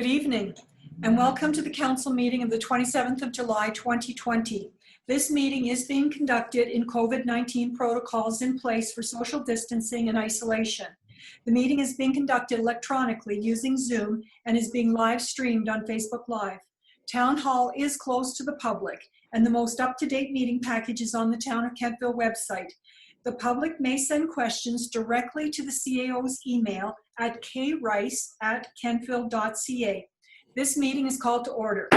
Good evening, and welcome to the council meeting of the 27th of July, 2020. This meeting is being conducted in COVID-19 protocols in place for social distancing and isolation. The meeting is being conducted electronically using Zoom and is being live streamed on Facebook Live. Town Hall is closed to the public, and the most up-to-date meeting package is on the Town of Kentville website. The public may send questions directly to the CAO's email at krice@kentville.ca. This meeting is called to order.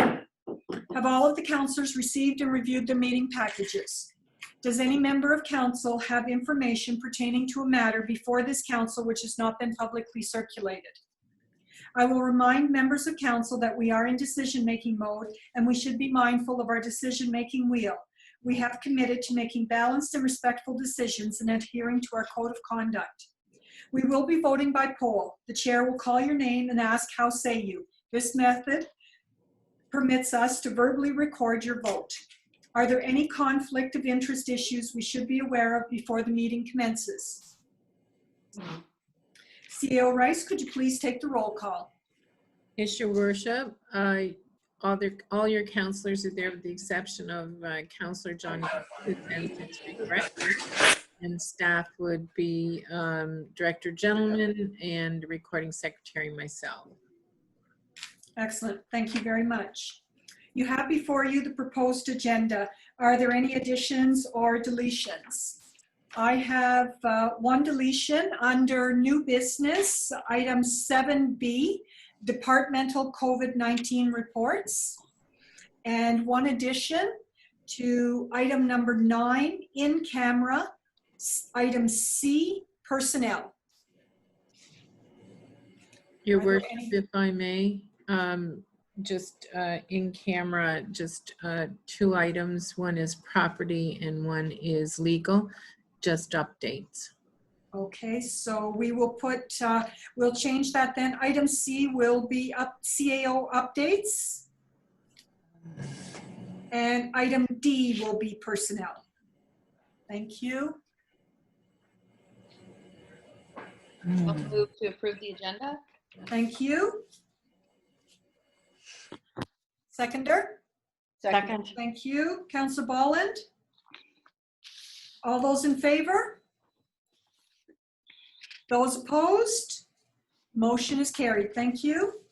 Have all of the councillors received and reviewed their meeting packages? Does any member of council have information pertaining to a matter before this council which has not been publicly circulated? I will remind members of council that we are in decision-making mode and we should be mindful of our decision-making wheel. We have committed to making balanced and respectful decisions and adhering to our code of conduct. We will be voting by poll. The chair will call your name and ask, "How say you?" This method permits us to verbally record your vote. Are there any conflict of interest issues we should be aware of before the meeting commences? CAO Rice, could you please take the roll call? Yes, Your Worship. All your councillors are there with the exception of Councillor John and staff would be Director Gentleman and Recording Secretary myself. Excellent, thank you very much. You have before you the proposed agenda. Are there any additions or deletions? I have one deletion under new business, item 7B, departmental COVID-19 reports, and one addition to item number 9, in camera, item C, personnel. Your Worship, if I may, just in camera, just 2 items. One is property and one is legal, just updates. Okay, so we will put, we'll change that then. Item C will be CAO updates. And item D will be personnel. Thank you. I'll move to approve the agenda. Thank you. Seconder? Second. Thank you. Councillor Bolland? All those in favor? Those opposed? Motion is carried. Thank you.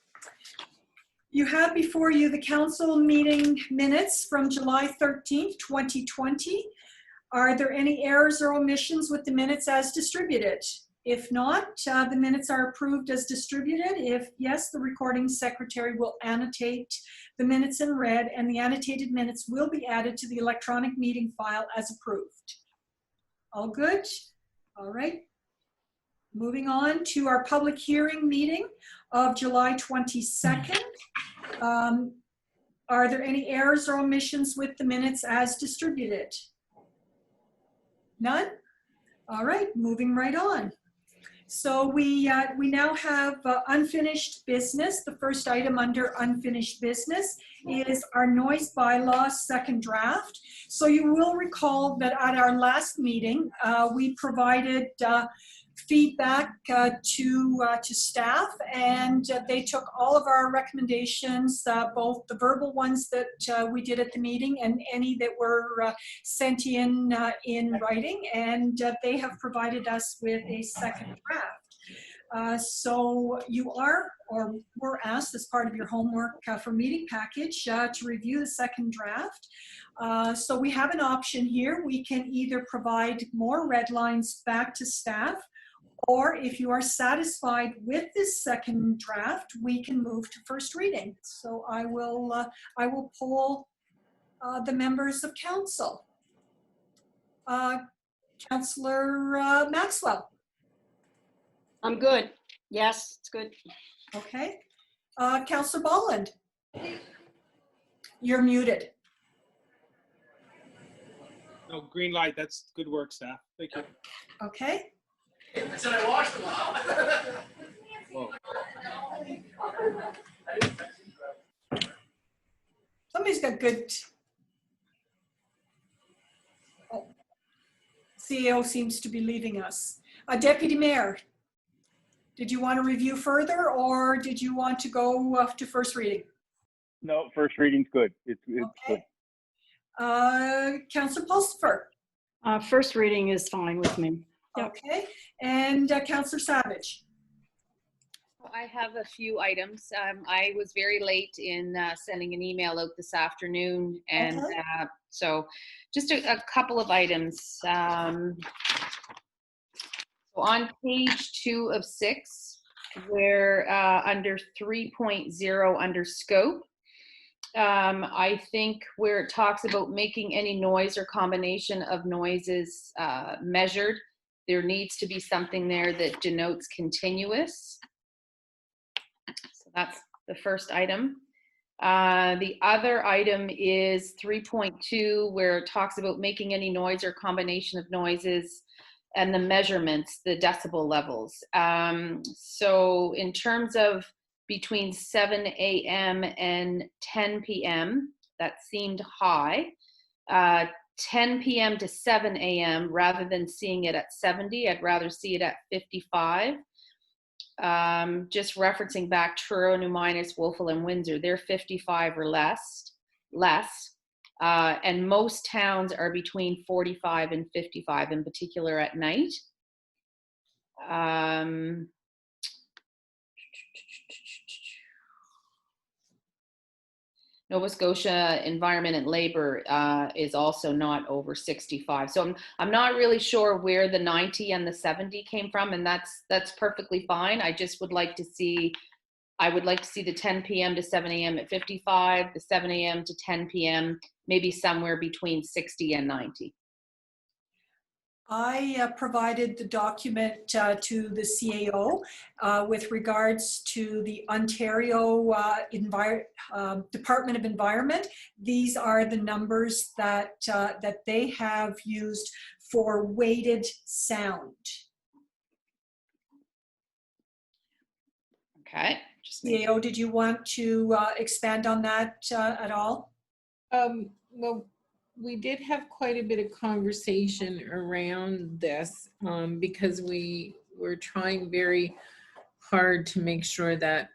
You have before you the council meeting minutes from July 13th, 2020. Are there any errors or omissions with the minutes as distributed? If not, the minutes are approved as distributed. If yes, the recording secretary will annotate the minutes in red, and the annotated minutes will be added to the electronic meeting file as approved. All good? All right. Moving on to our public hearing meeting of July 22nd. Are there any errors or omissions with the minutes as distributed? None? All right, moving right on. So we now have unfinished business. The first item under unfinished business is our noise bylaws second draft. So you will recall that at our last meeting, we provided feedback to staff, and they took all of our recommendations, both the verbal ones that we did at the meeting and any that were sent in writing, and they have provided us with a second draft. So you are, or were asked as part of your homework for meeting package to review the second draft. So we have an option here. We can either provide more red lines back to staff, or if you are satisfied with this second draft, we can move to first reading. So I will poll the members of council. Councillor Maxwell. I'm good. Yes, it's good. Okay. Councillor Bolland. You're muted. No, green light. That's good work, staff. Thank you. Okay. I said I washed them all. Whoa. Somebody's got good. Oh. CEO seems to be leaving us. Deputy Mayor. Did you want to review further, or did you want to go to first reading? No, first reading's good. It's good. Okay. Councillor Pulsifer. First reading is fine with me. Yep. Okay. And Councillor Savage. I have a few items. I was very late in sending an email out this afternoon, and Okay. so just a couple of items. So on page 2 of 6, where under 3.0 under scope, I think where it talks about making any noise or combination of noises measured, there needs to be something there that denotes continuous. So that's the first item. The other item is 3.2, where it talks about making any noise or combination of noises and the measurements, the decibel levels. So in terms of between 7 a.m. and 10 p.m., that seemed high. 10 p.m. to 7 a.m., rather than seeing it at 70, I'd rather see it at 55. Just referencing back Truro, New Minas, Wolfville, and Windsor, they're 55 or less. And most towns are between 45 and 55, in particular at night. Nova Scotia Environment and Labor is also not over 65. So I'm not really sure where the 90 and the 70 came from, and that's perfectly fine. I just would like to see, I would like to see the 10 p.m. to 7 a.m. at 55, the 7 a.m. to 10 p.m. maybe somewhere between 60 and 90. I provided the document to the CAO with regards to the Ontario Department of Environment. These are the numbers that they have used for weighted sound. Okay. CAO, did you want to expand on that at all? Well, we did have quite a bit of conversation around this because we were trying very hard to make sure that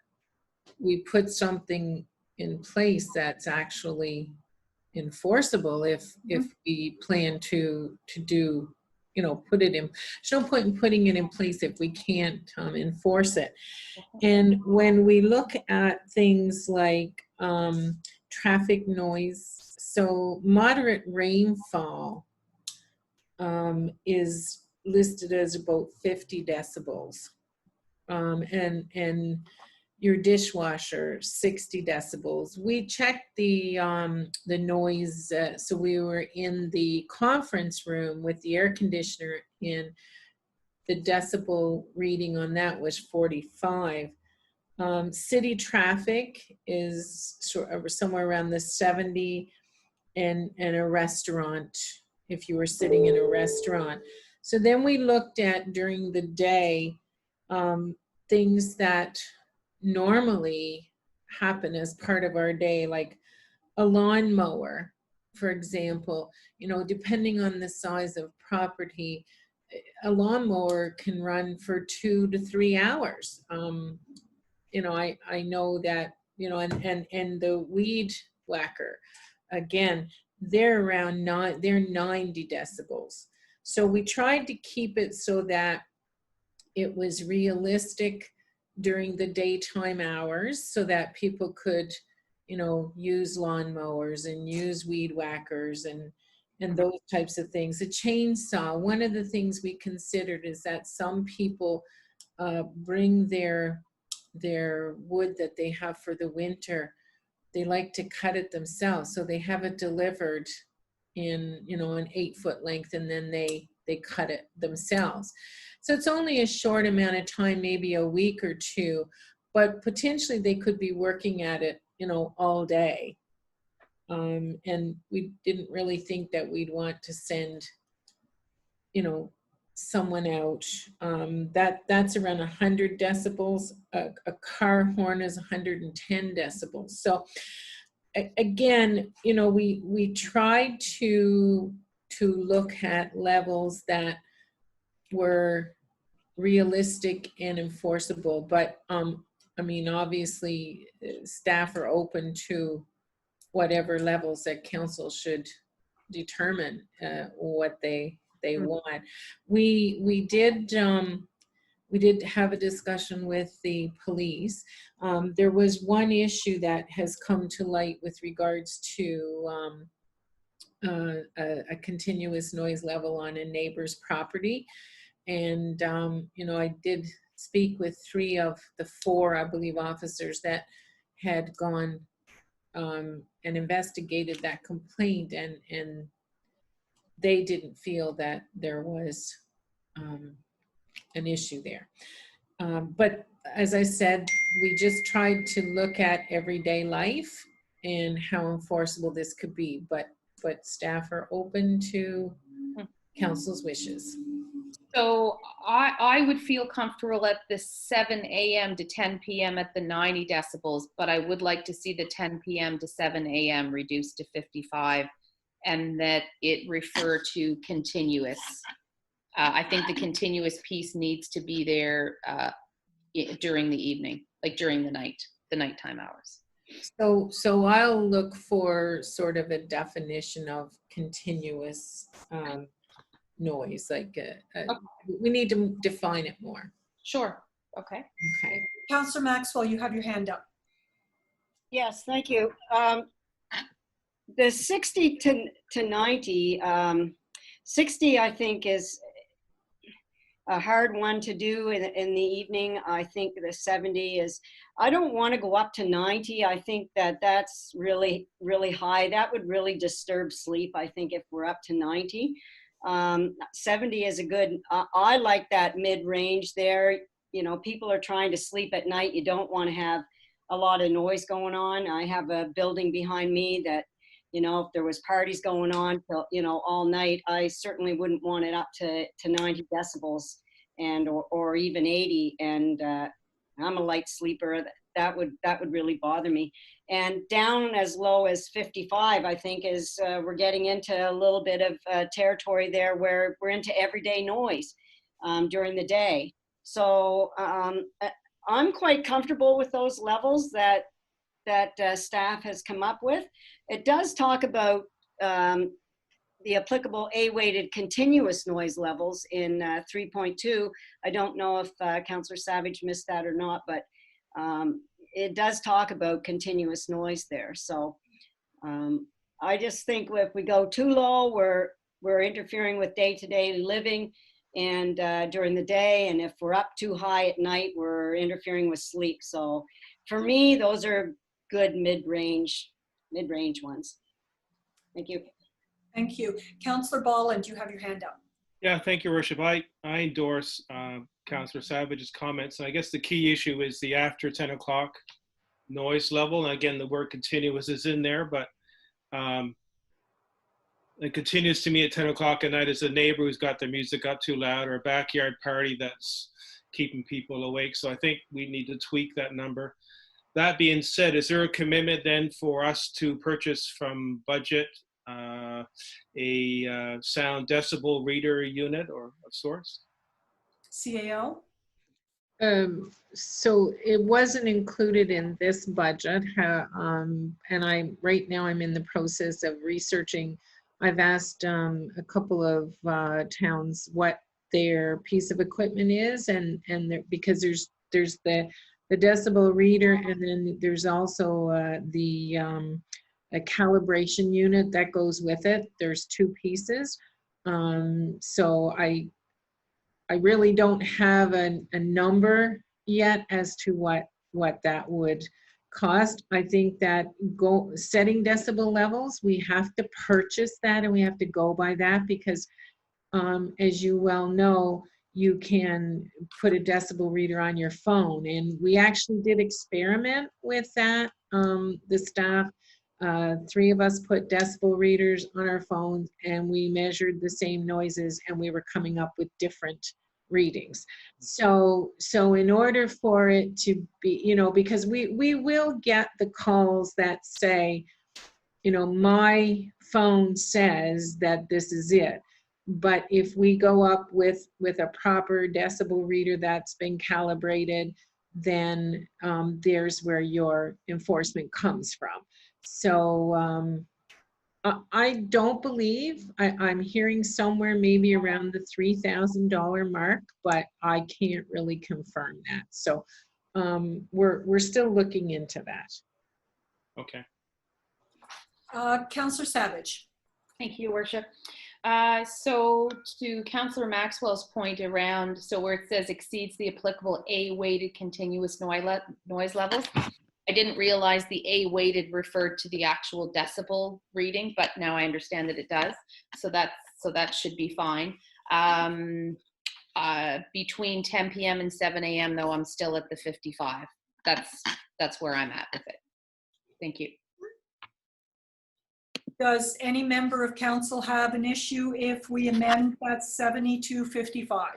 we put something in place that's actually enforceable if we plan to do, you know, put it in. There's no point in putting it in place if we can't enforce it. And when we look at things like traffic noise, so moderate rainfall is listed as about 50 decibels. And your dishwasher, 60 decibels. We checked the noise, so we were in the conference room with the air conditioner in. The decibel reading on that was 45. City traffic is sort of somewhere around the 70, and a restaurant, if you were sitting in a restaurant. So then we looked at during the day things that normally happen as part of our day, like a lawnmower, for example. You know, depending on the size of property, a lawnmower can run for 2 to 3 hours. You know, I know that, you know, and the weed whacker, again, they're around 90 decibels. So we tried to keep it so that it was realistic during the daytime hours so that people could, you know, use lawnmowers and use weed whackers and those types of things. A chainsaw, one of the things we considered is that some people bring their wood that they have for the winter. They like to cut it themselves, so they have it delivered in, you know, an 8-foot length, and then they cut it themselves. So it's only a short amount of time, maybe a week or two, but potentially they could be working at it, you know, all day. And we didn't really think that we'd want to send, you know, someone out. That's around 100 decibels. A car horn is 110 decibels. So again, you know, we tried to look at levels that were realistic and enforceable, but I mean, obviously, staff are open to whatever levels that council should determine what they want. We did have a discussion with the police. There was one issue that has come to light with regards to a continuous noise level on a neighbor's property. And, you know, I did speak with 3 of the 4, I believe, officers that had gone and investigated that complaint, and they didn't feel that there was an issue there. But as I said, we just tried to look at everyday life and how enforceable this could be, but staff are open to council's wishes. So I would feel comfortable at the 7 a.m. to 10 p.m. at the 90 decibels, but I would like to see the 10 p.m. to 7 a.m. reduced to 55, and that it refer to continuous. I think the continuous piece needs to be there during the evening, like during the nighttime hours. So I'll look for sort of a definition of continuous noise, like we need to define it more. Sure. Okay. Okay. Councillor Maxwell, you have your hand up. Yes, thank you. The 60 to 90, 60 I think is a hard one to do in the evening. I think the 70 is, I don't want to go up to 90. I think that's really, really high. That would really disturb sleep, I think, if we're up to 90. 70 is a good, I like that mid-range there. You know, people are trying to sleep at night. You don't want to have a lot of noise going on. I have a building behind me that, you know, if there was parties going on, you know, all night, I certainly wouldn't want it up to 90 decibels and or even 80. And I'm a light sleeper. That would really bother me. And down as low as 55, I think, is we're getting into a little bit of territory there where we're into everyday noise during the day. So I'm quite comfortable with those levels that staff has come up with. It does talk about the applicable A-weighted continuous noise levels in 3.2. I don't know if Councillor Savage missed that or not, but it does talk about continuous noise there. So I just think if we go too low, we're interfering with day-to-day living and during the day, and if we're up too high at night, we're interfering with sleep. So for me, those are good mid-range ones. Thank you. Thank you. Councillor Bolland, you have your hand up. Yeah, thank you, Worship. I endorse Councillor Savage's comments. And I guess the key issue is the after 10 o'clock noise level. And again, the word continuous is in there, but it continues to me at 10 o'clock at night as a neighbor who's got their music up too loud, or a backyard party that's keeping people awake. So I think we need to tweak that number. That being said, is there a commitment then for us to purchase from budget a sound decibel reader unit or of sorts? CAO? So it wasn't included in this budget, and right now I'm in the process of researching. I've asked a couple of towns what their piece of equipment is, and because there's the decibel reader, and then there's also a calibration unit that goes with it. There's 2 pieces. So I really don't have a number yet as to what that would cost. I think that setting decibel levels, we have to purchase that, and we have to go by that, because as you well know, you can put a decibel reader on your phone. And we actually did experiment with that. The staff, 3 of us put decibel readers on our phones, and we measured the same noises, and we were coming up with different readings. So in order for it to be, you know, because we will get the calls that say, you know, my phone says that this is it. But if we go up with a proper decibel reader that's been calibrated, then there's where your enforcement comes from. So I don't believe, I'm hearing somewhere maybe around the $3,000 mark, but I can't really confirm that. So we're still looking into that. Okay. Councillor Savage. Thank you, Your Worship. So to Councillor Maxwell's point around, so where it says exceeds the applicable A-weighted continuous noise levels, I didn't realize the A-weighted referred to the actual decibel reading, but now I understand that it does. So that should be fine. Between 10 p.m. and 7 a.m. though, I'm still at the 55. That's where I'm at with it. Thank you. Does any member of council have an issue if we amend that 70 to 55?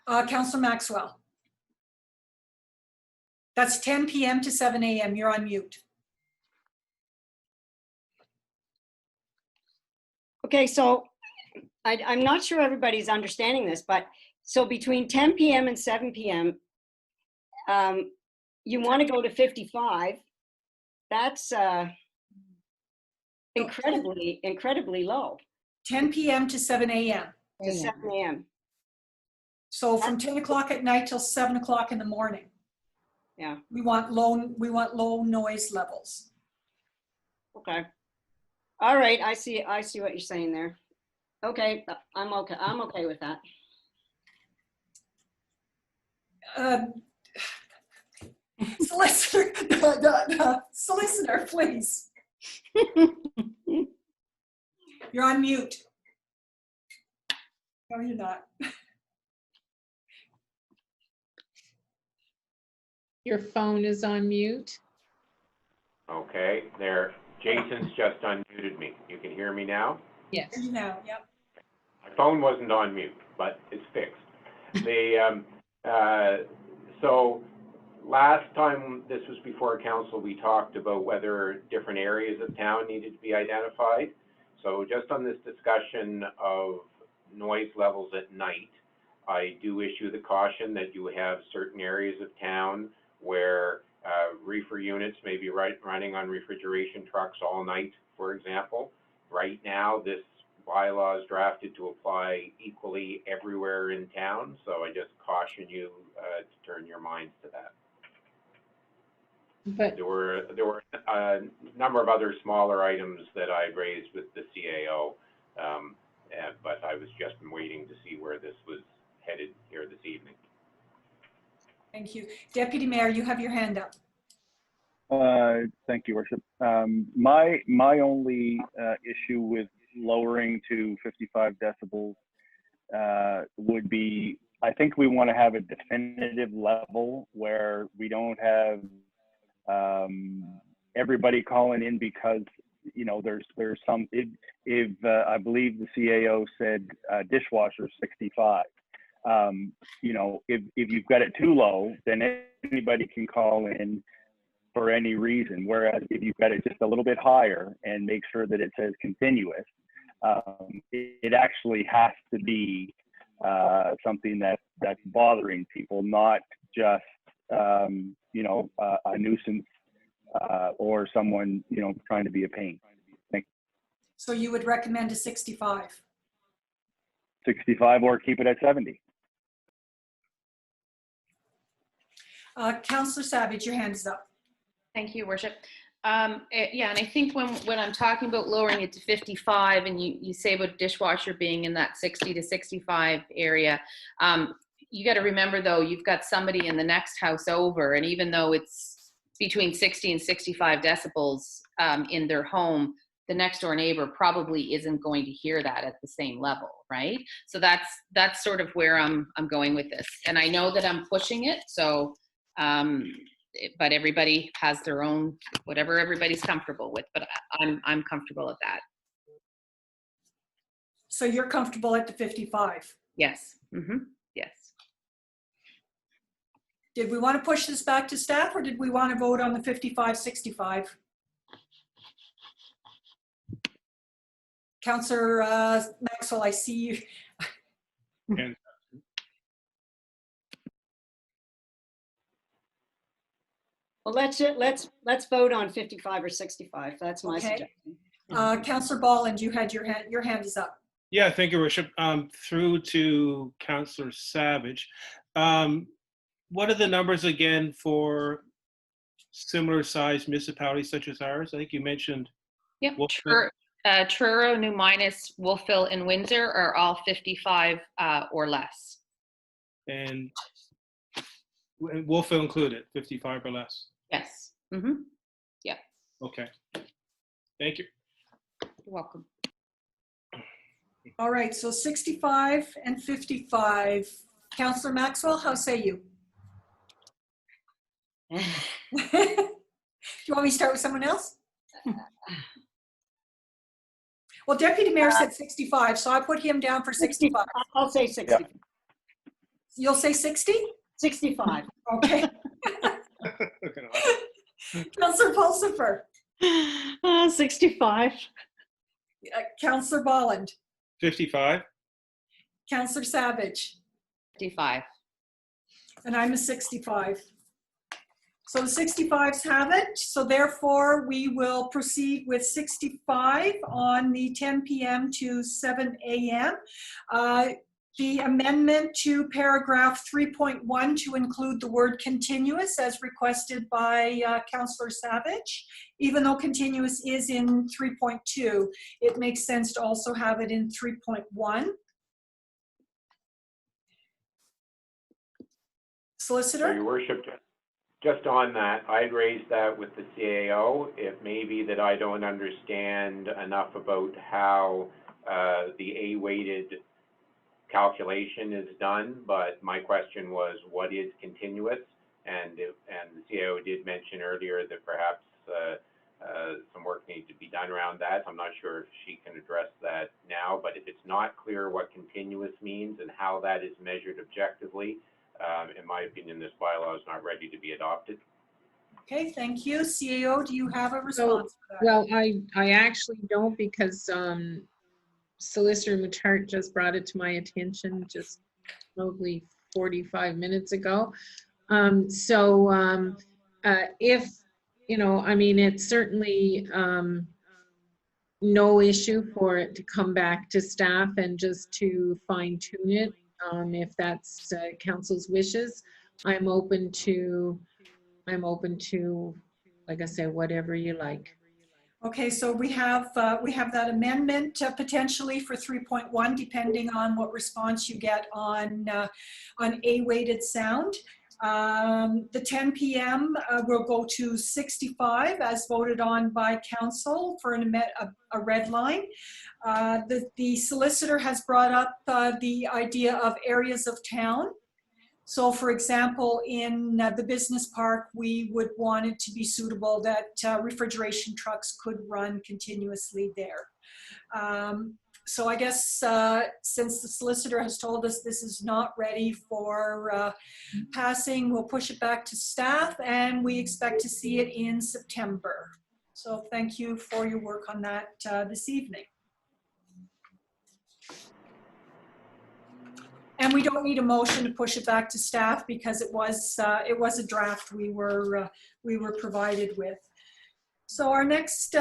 Councillor Maxwell. That's 10 p.m. to 7 a.m. You're on mute. Okay, so I'm not sure everybody's understanding this, but so between 10 p.m. and 7 p.m., you want to go to 55. That's incredibly low. 10 p.m. to 7 a.m. To 7 a.m. So from 10 o'clock at night till 7 o'clock in the morning. Yeah. We want low noise levels. Okay. All right. I see what you're saying there. Okay. I'm okay with that. Solicitor, please. You're on mute. No, you're not. Your phone is on mute. Okay, there. Jason's just unmuted me. You can hear me now? Yes. Hear you now, yep. My phone wasn't on mute, but it's fixed. So last time this was before council, we talked about whether different areas of town needed to be identified. So just on this discussion of noise levels at night, I do issue the caution that you have certain areas of town where reefer units may be running on refrigeration trucks all night, for example. Right now, this bylaw is drafted to apply equally everywhere in town, so I just caution you to turn your minds to that. But There were a number of other smaller items that I raised with the CAO, but I was just waiting to see where this was headed here this evening. Thank you. Deputy Mayor, you have your hand up. Thank you, Worship. My only issue with lowering to 55 decibels would be, I think we want to have a definitive level where we don't have everybody calling in because, you know, there's some, if I believe the CAO said dishwasher 65. You know, if you've got it too low, then anybody can call in for any reason. Whereas if you've got it just a little bit higher and make sure that it says continuous, it actually has to be something that's bothering people, not just you know, a nuisance or someone, you know, trying to be a pain. Thank you. So you would recommend a 65? 65 or keep it at 70. Councillor Savage, your hand's up. Thank you, Worship. Yeah, and I think when I'm talking about lowering it to 55 and you say about dishwasher being in that 60 to 65 area, you got to remember though, you've got somebody in the next house over, and even though it's between 60 and 65 decibels in their home, the next door neighbor probably isn't going to hear that at the same level, right? So that's sort of where I'm going with this. And I know that I'm pushing it, so but everybody has their own, whatever everybody's comfortable with, but I'm comfortable at that. So you're comfortable at the 55? Yes. Mm-hmm. Yes. Did we want to push this back to staff, or did we want to vote on the 55, 65? Councillor Maxwell, I see you. And Well, let's vote on 55 or 65. That's my Okay. suggestion. Councillor Bolland, you had your hand is up. yeah, thank you, Worship. Through to Councillor Savage. What are the numbers again for similar sized municipalities such as ours? I think you mentioned. Yep. Wolfville. Truro, New Minas, Wolfville, and Windsor are all 55 or less. And Wolfville included, 55 or less. Yes. Mm-hmm. Okay. Thank you. You're welcome. All right, so 65 and 55. Councillor Maxwell, how say you? Do you want me to start with someone else? Well, Deputy Mayor said 65, so I put him down for 65. I'll say 60. You'll say 60? 65. Okay. Councillor Pulsifer, 65. Councillor Bolland, 55. Councillor Savage, 55. and I'm a 65. So the 65s have it. So therefore, we will proceed with 65 on the 10 p.m. to 7 a.m. The amendment to paragraph 3.1 to include the word continuous as requested by Councillor Savage. Even though continuous is in 3.2, it makes sense to also have it in 3.1. Solicitor? So, Your Worship, just on that, I'd raised that with the CAO. It may be that I don't understand enough about how the A-weighted calculation is done, but my question was, what is continuous? And the CAO did mention earlier that perhaps some work needs to be done around that. I'm not sure if she can address that now, but if it's not clear what continuous means and how that is measured objectively, in my opinion, this bylaw is not ready to be adopted. Okay, thank you. CAO, do you have a response for that? Well, I actually don't, because Solicitor Muttart just brought it to my attention just probably 45 minutes ago. If, you know, I mean, it's certainly no issue for it to come back to staff and just to fine tune it. If that's council's wishes, I'm open to, like I said, whatever you like. Okay, so we have that amendment potentially for 3.1, depending on what response you get on A-weighted sound. The 10 p.m. Will go to 65 as voted on by council for a red line. The solicitor has brought up the idea of areas of town. So for example, in the business park, we would want it to be suitable that refrigeration trucks could run continuously there. So I guess since the solicitor has told us this is not ready for passing, we'll push it back to staff and we expect to see it in September. So thank you for your work on that this evening. And we don't need a motion to push it back to staff because it was a draft we were provided with. So our next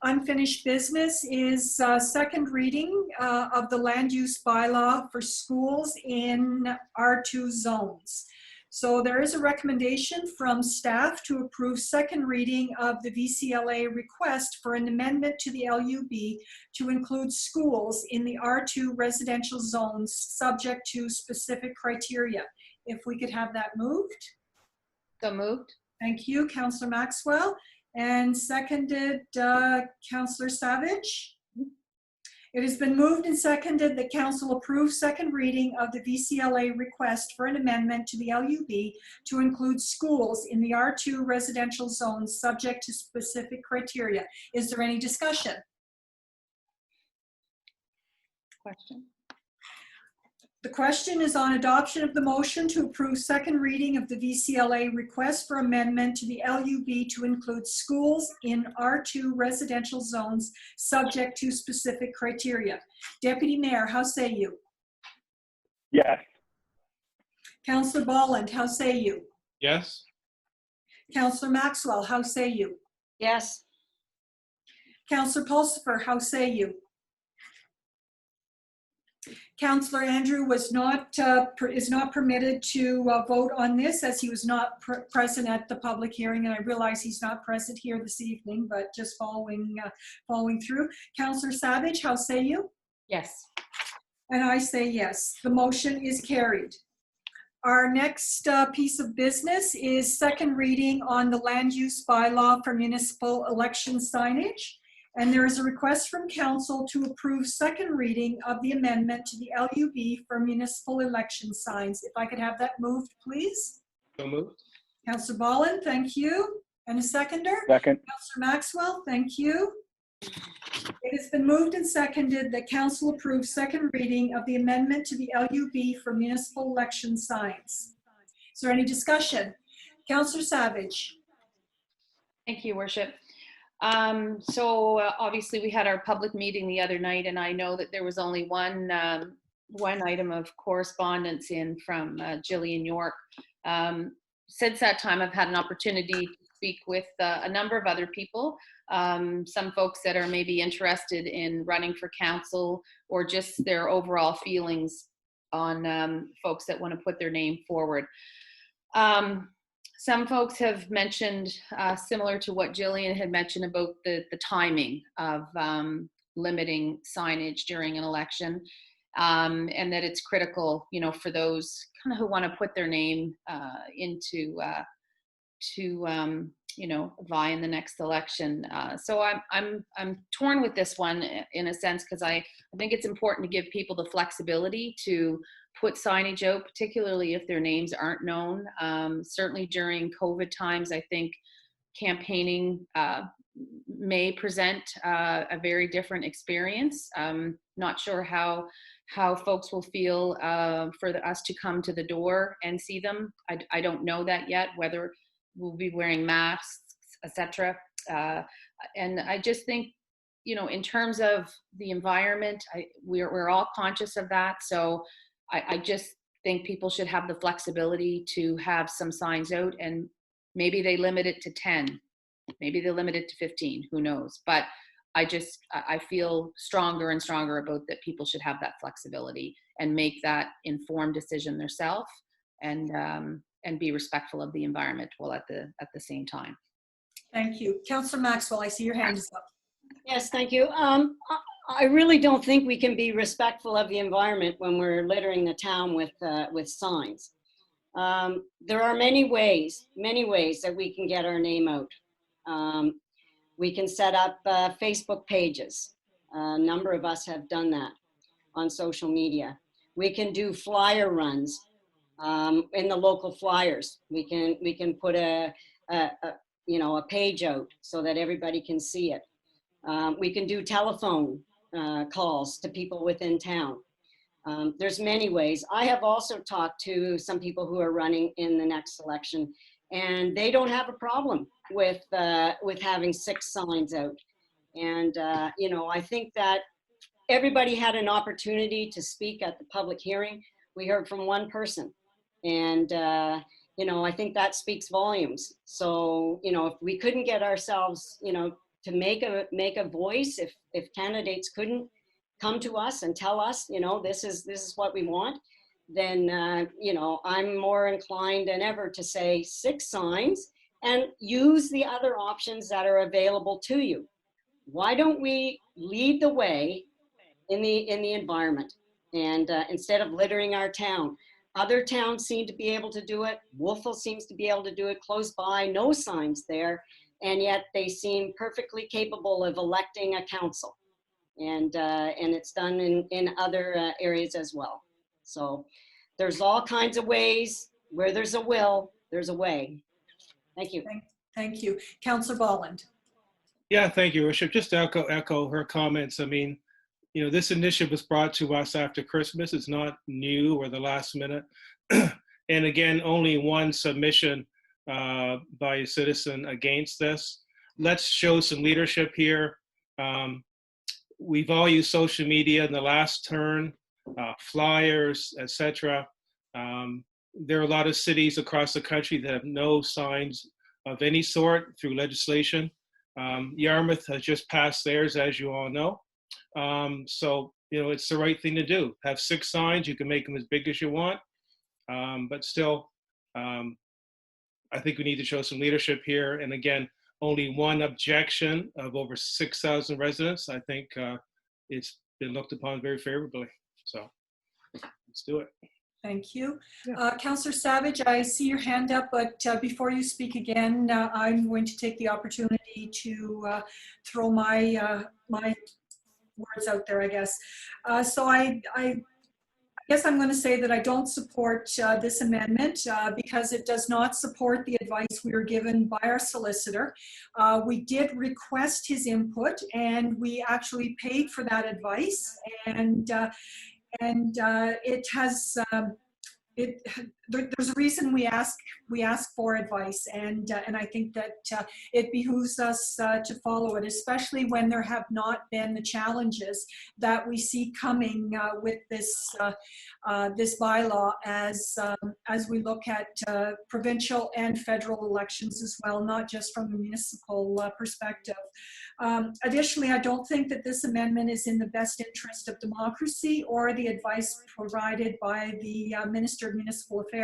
unfinished business is second reading of the land use bylaw for schools in R2 zones. So there is a recommendation from staff to approve second reading of the VCLA request for an amendment to the LUB to include schools in the R2 residential zones subject to specific criteria. If we could have that moved. So moved. Thank you, Councillor Maxwell. And seconded, Councillor Savage. It has been moved and seconded that council approve second reading of the VCLA request for an amendment to the LUB to include schools in the R2 residential zones subject to specific criteria. Is there any discussion? Question. The question is on adoption of the motion to approve second reading of the VCLA request for amendment to the LUB to include schools in R2 residential zones subject to specific criteria. Deputy Mayor, how say you? Yes. Councillor Bolland, how say you? Yes? Councillor Maxwell, how say you? Yes. Councillor Pulsifer, how say you? Councillor Andrew was not is not permitted to vote on this as he was not present at the public hearing, and I realize he's not present here this evening, but just following through. Councillor Savage, how say you? Yes. And I say yes. The motion is carried. Our next piece of business is second reading on the land use bylaw for municipal election signage. And there is a request from council to approve second reading of the amendment to the LUB for municipal election signs. If I could have that moved, please. So moved. Councillor Bolland, thank you. And a seconder? Second. Councillor Maxwell, thank you. It has been moved and seconded that council approve second reading of the amendment to the LUB for municipal election signs. Is there any discussion? Savage. Thank you, Worship. Obviously we had our public meeting the other night, and I know that there was only one item of correspondence in from Jillian York. Since that time, I've had an opportunity to speak with a number of other people, some folks that are maybe interested in running for council, or just their overall feelings on folks that want to put their name forward. Some folks have mentioned, similar to what Jillian had mentioned about the timing of limiting signage during an election, and that it's critical, you know, for those kind of who want to put their name into you know, vie in the next election. So I'm torn with this one in a sense, because I think it's important to give people the flexibility to put signage out, particularly if their names aren't known. Certainly during COVID times, I think campaigning may present a very different experience. Not sure how folks will feel for us to come to the door and see them. I don't know that yet, whether we'll be wearing masks, etc. And I just think, you know, in terms of the environment, we're all conscious of that. So I just think people should have the flexibility to have some signs out, and maybe they limit it to 10, maybe they limit it to 15, who knows? But I feel stronger and stronger about that people should have that flexibility and make that informed decision themselves, and be respectful of the environment while at the same time. Thank you. Councillor Maxwell, I see your hand is up. Yes, thank you. I really don't think we can be respectful of the environment when we're littering the town with signs. There are many ways that we can get our name out. We can set up Facebook pages. A number of us have done that on social media. We can do flyer runs in the local flyers. We can put a page out so that everybody can see it. We can do telephone calls to people within town. There's many ways. I have also talked to some people who are running in the next election, and they don't have a problem with having 6 signs out. And I think that everybody had an opportunity to speak at the public hearing. We heard from one person, and I think that speaks volumes. So if we couldn't get ourselves to make a voice, if candidates couldn't come to us and tell us, this is what we want, then I'm more inclined than ever to say 6 signs and use the other options that are available to you. Why don't we lead the way in the environment, and instead of littering our town? Other towns seem to be able to do it. Wolfville seems to be able to do it close by, no signs there, and yet they seem perfectly capable of electing a council. And it's done in other areas as well. So there's all kinds of ways. Where there's a will, there's a way. Thank you. Thank you. Councillor Bolland. Yeah, thank you, Worship. Just to echo her comments. I mean, you know, this initiative was brought to us after Christmas. It's not new or the last minute. And again, only one submission by a citizen against this. Let's show some leadership here. We've all used social media in the last turn, flyers, etc. There are a lot of cities across the country that have no signs of any sort through legislation. Yarmouth has just passed theirs, as you all know. So, you know, it's the right thing to do. Have 6 signs, you can make them as big as you want. But still, I think we need to show some leadership here. And again, only one objection of over 6,000 residents. I think it's been looked upon very favorably. So let's do it. Thank you. Councillor Savage, I see your hand up, but before you speak again, I'm going to take the opportunity to throw my my words out there, I guess. So I guess I'm going to say that I don't support this amendment because it does not support the advice we were given by our solicitor. We did request his input, and we actually paid for that advice, and it has there's a reason we ask for advice, and I think that it behooves us to follow it, especially when there have not been the challenges that we see coming with this this bylaw as we look at provincial and federal elections as well, not just from a municipal perspective. Additionally, I don't think that this amendment is in the best interest of democracy or the advice provided by the Minister of Municipal Affairs.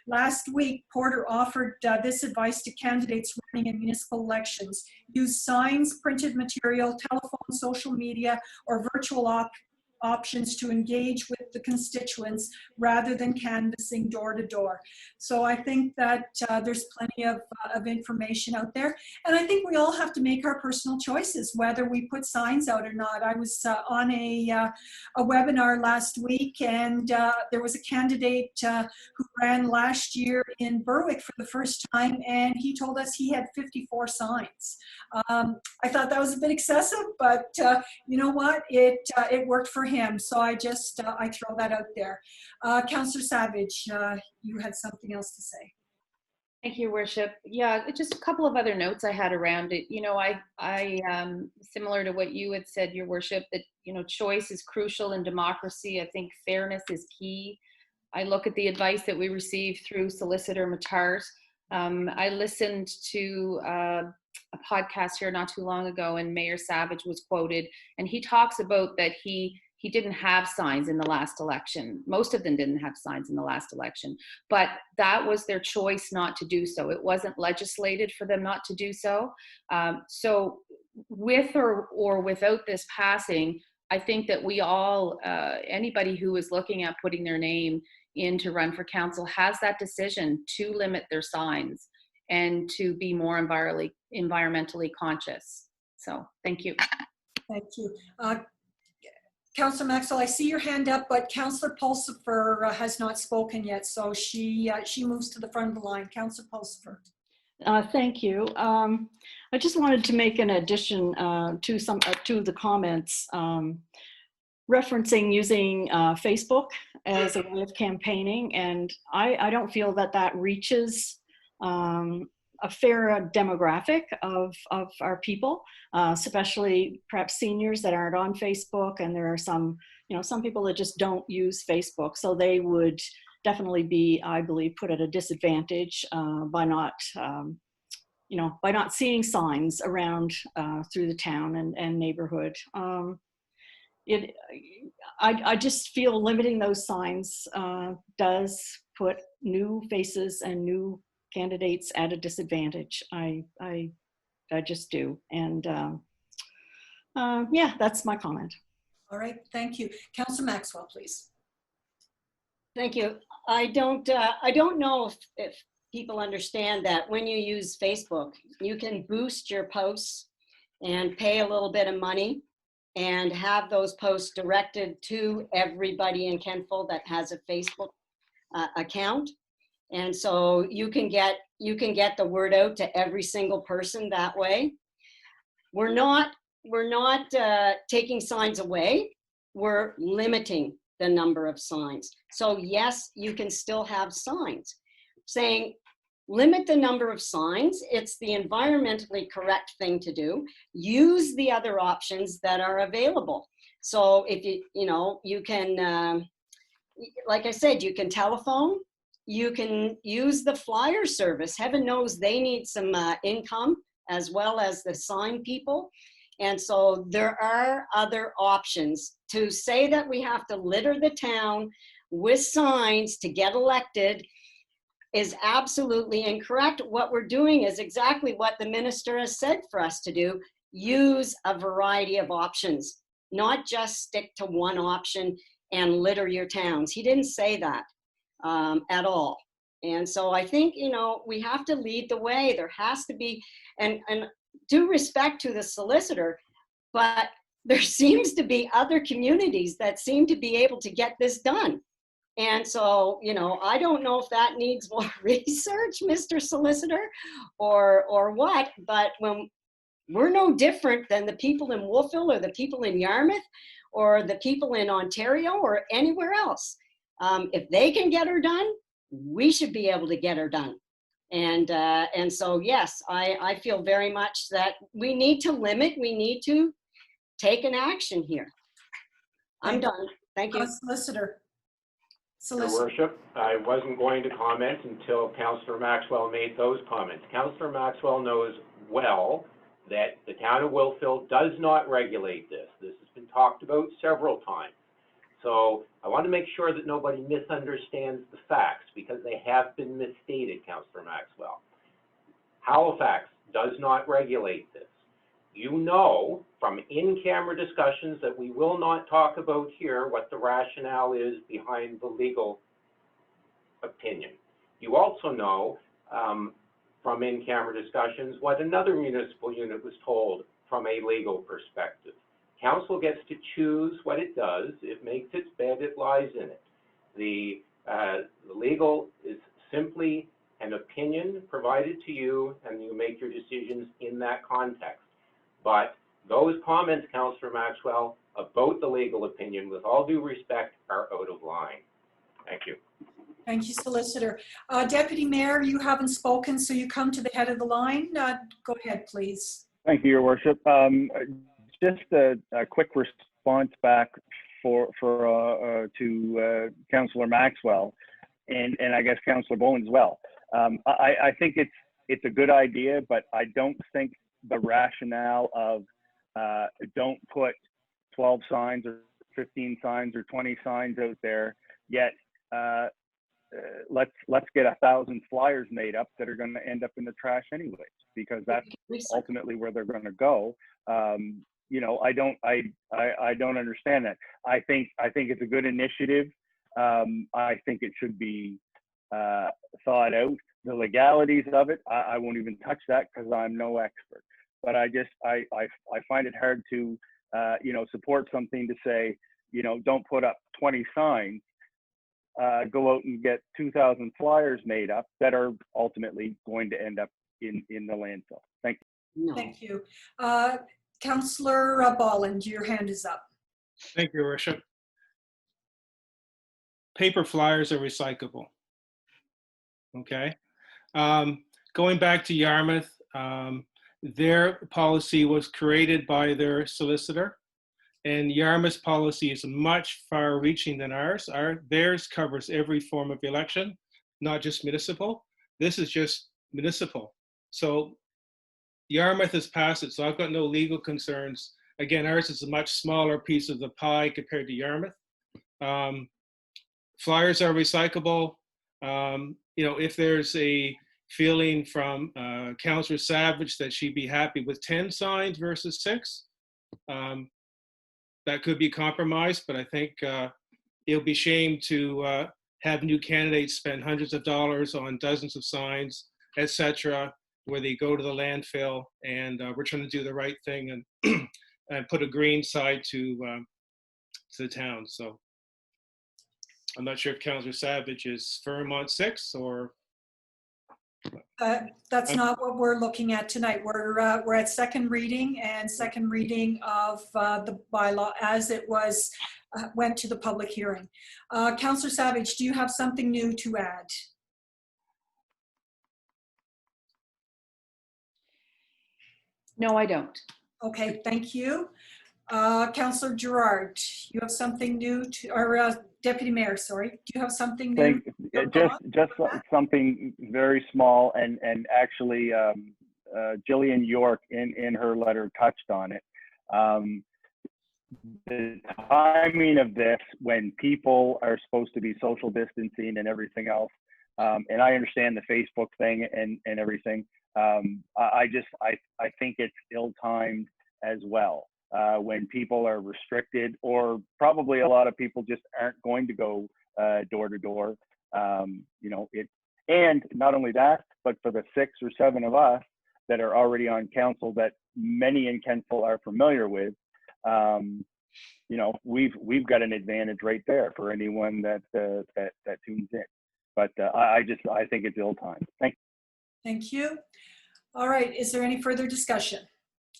Last week, Porter offered this advice to candidates running in municipal elections: use signs, printed material, telephone, social media, or virtual options to engage with the constituents rather than canvassing door to door. So I think that there's plenty of information out there, and I think we all have to make our personal choices whether we put signs out or not. I was on a webinar last week, and there was a candidate who ran last year in Berwick for the first time, and he told us he had 54 signs. I thought that was a bit excessive, but you know what? It worked for him. So I just I throw that out there. Councillor Savage, you had something else to say. Thank you, Worship. Yeah, just a couple of other notes I had around it. You know, I similar to what you had said, Your Worship, that, you know, choice is crucial in democracy. I think fairness is key. I look at the advice that we received through Solicitor Matart. I listened to a podcast here not too long ago, and Mayor Savage was quoted, and he talks about that he didn't have signs in the last election. Most of them didn't have signs in the last election, but that was their choice not to do so. It wasn't legislated for them not to do so. So with or without this passing, I think that we all, anybody who is looking at putting their name in to run for council has that decision to limit their signs and to be more environmentally conscious. So thank you. Thank you. Councillor Maxwell, I see your hand up, but Councillor Pulsifer has not spoken yet, so she moves to the front of the line. Councillor Pulsifer. Thank you. I just wanted to make an addition to the comments referencing using Facebook as a way of campaigning, and I don't feel that reaches a fair demographic of our people, especially perhaps seniors that aren't on Facebook, and there are some people that just don't use Facebook, so they would definitely be, I believe, put at a disadvantage by not seeing signs around through the town and neighborhood. I just feel limiting those signs does put new faces and new candidates at a disadvantage. I just do, and yeah, that's my comment. All right, thank you. Councillor Maxwell, please. Thank you. I don't know if people understand that when you use Facebook, you can boost your posts and pay a little bit of money and have those posts directed to everybody in Kentville that has a Facebook account. And so you can get the word out to every single person that way. We're not taking signs away. we're limiting the number of signs. So yes, you can still have signs. Saying limit the number of signs, it's the environmentally correct thing to do. Use the other options that are available. So if you can, like I said, you can telephone, you can use the flyer service. Heaven knows they need some income as well as the sign people. And so there are other options. To say that we have to litter the town with signs to get elected is absolutely incorrect. What we're doing is exactly what the minister has said for us to do. Use a variety of options, not just stick to one option and litter your towns. He didn't say that at all. And so I think, we have to lead the way. There has to be, and due respect to the solicitor, but there seems to be other communities that seem to be able to get this done. And so, I don't know if that needs more research, Mr. Solicitor, or what, but when we're no different than the people in Wolfville or the people in Yarmouth or the people in Ontario or anywhere else. If they can get her done, we should be able to get her done. And so, yes, I feel very much that we need to limit, we need to take an action here. I'm done. Thank you. Solicitor. Your Worship, I wasn't going to comment until Councillor Maxwell made those comments. Councillor Maxwell knows well that the town of Wolfville does not regulate this. This has been talked about several times. So I want to make sure that nobody misunderstands the facts because they have been misstated, Councillor Maxwell. Halifax does not regulate this. You know from in-camera discussions that we will not talk about here what the rationale is behind the legal opinion. You also know from in-camera discussions what another municipal unit was told from a legal perspective. Council gets to choose what it does. It makes its bed, it lies in it. The legal is simply an opinion provided to you, and you make your decisions in that context. But those comments, Councillor Maxwell, about the legal opinion, with all due respect, are out of line. Thank you. Thank you, Solicitor. Deputy Mayor, you haven't spoken, so you come to the head of the line. Go ahead, please. Thank you, Your Worship. Just a quick response back to Councillor Maxwell and I guess Councillor Bowen as well. I think it's a good idea, but I don't think the rationale of don't put 12 signs or 15 signs or 20 signs out there yet. Let's get 1,000 flyers made up that are going to end up in the trash anyways, because that's ultimately where they're going to go. I don't understand that. I think it's a good initiative. I think it should be thought out. The legalities of it, I won't even touch that because I'm no expert. But I find it hard to support something to say, don't put up 20 signs. Go out and get 2,000 flyers made up that are ultimately going to end up in the landfill. Thank you. No. Thank you. Councillor Bolland, your hand is up. Thank you, Your Worship. Paper flyers are recyclable. Okay. Going back to Yarmouth, their policy was created by their solicitor, and Yarmouth's policy is much far reaching than ours. Theirs covers every form of election, not just municipal. This is just municipal. So Yarmouth has passed it, so I've got no legal concerns. Again, ours is a much smaller piece of the pie compared to Yarmouth. Flyers are recyclable. If there's a feeling from Councillor Savage that she'd be happy with 10 signs versus 6, that could be compromised, but I think it'll be shame to have new candidates spend hundreds of dollars on dozens of signs, etc., where they go to the landfill, and we're trying to do the right thing and and put a green side to the town. So I'm not sure if Councillor Savage is firm on 6 or. That's not what we're looking at tonight. We're at second reading of the bylaw as it was went to the public hearing. Councillor Savage, do you have something new to add? No, I don't. Okay, thank you. Councillor Gerard, you have something new to, or Deputy Mayor, sorry, do you have something new? Just something very small, and actually Jillian York in her letter touched on it. The timing of this, when people are supposed to be social distancing and everything else, and I understand the Facebook thing and everything. I think it's ill-timed as well. When people are restricted, or probably a lot of people just aren't going to go door to door. And not only that, but for the 6 or 7 of us that are already on council, that many in Kentville are familiar with, we've got an advantage right there for anyone that tunes in. But I think it's ill-timed. Thank you. All right, is there any further discussion?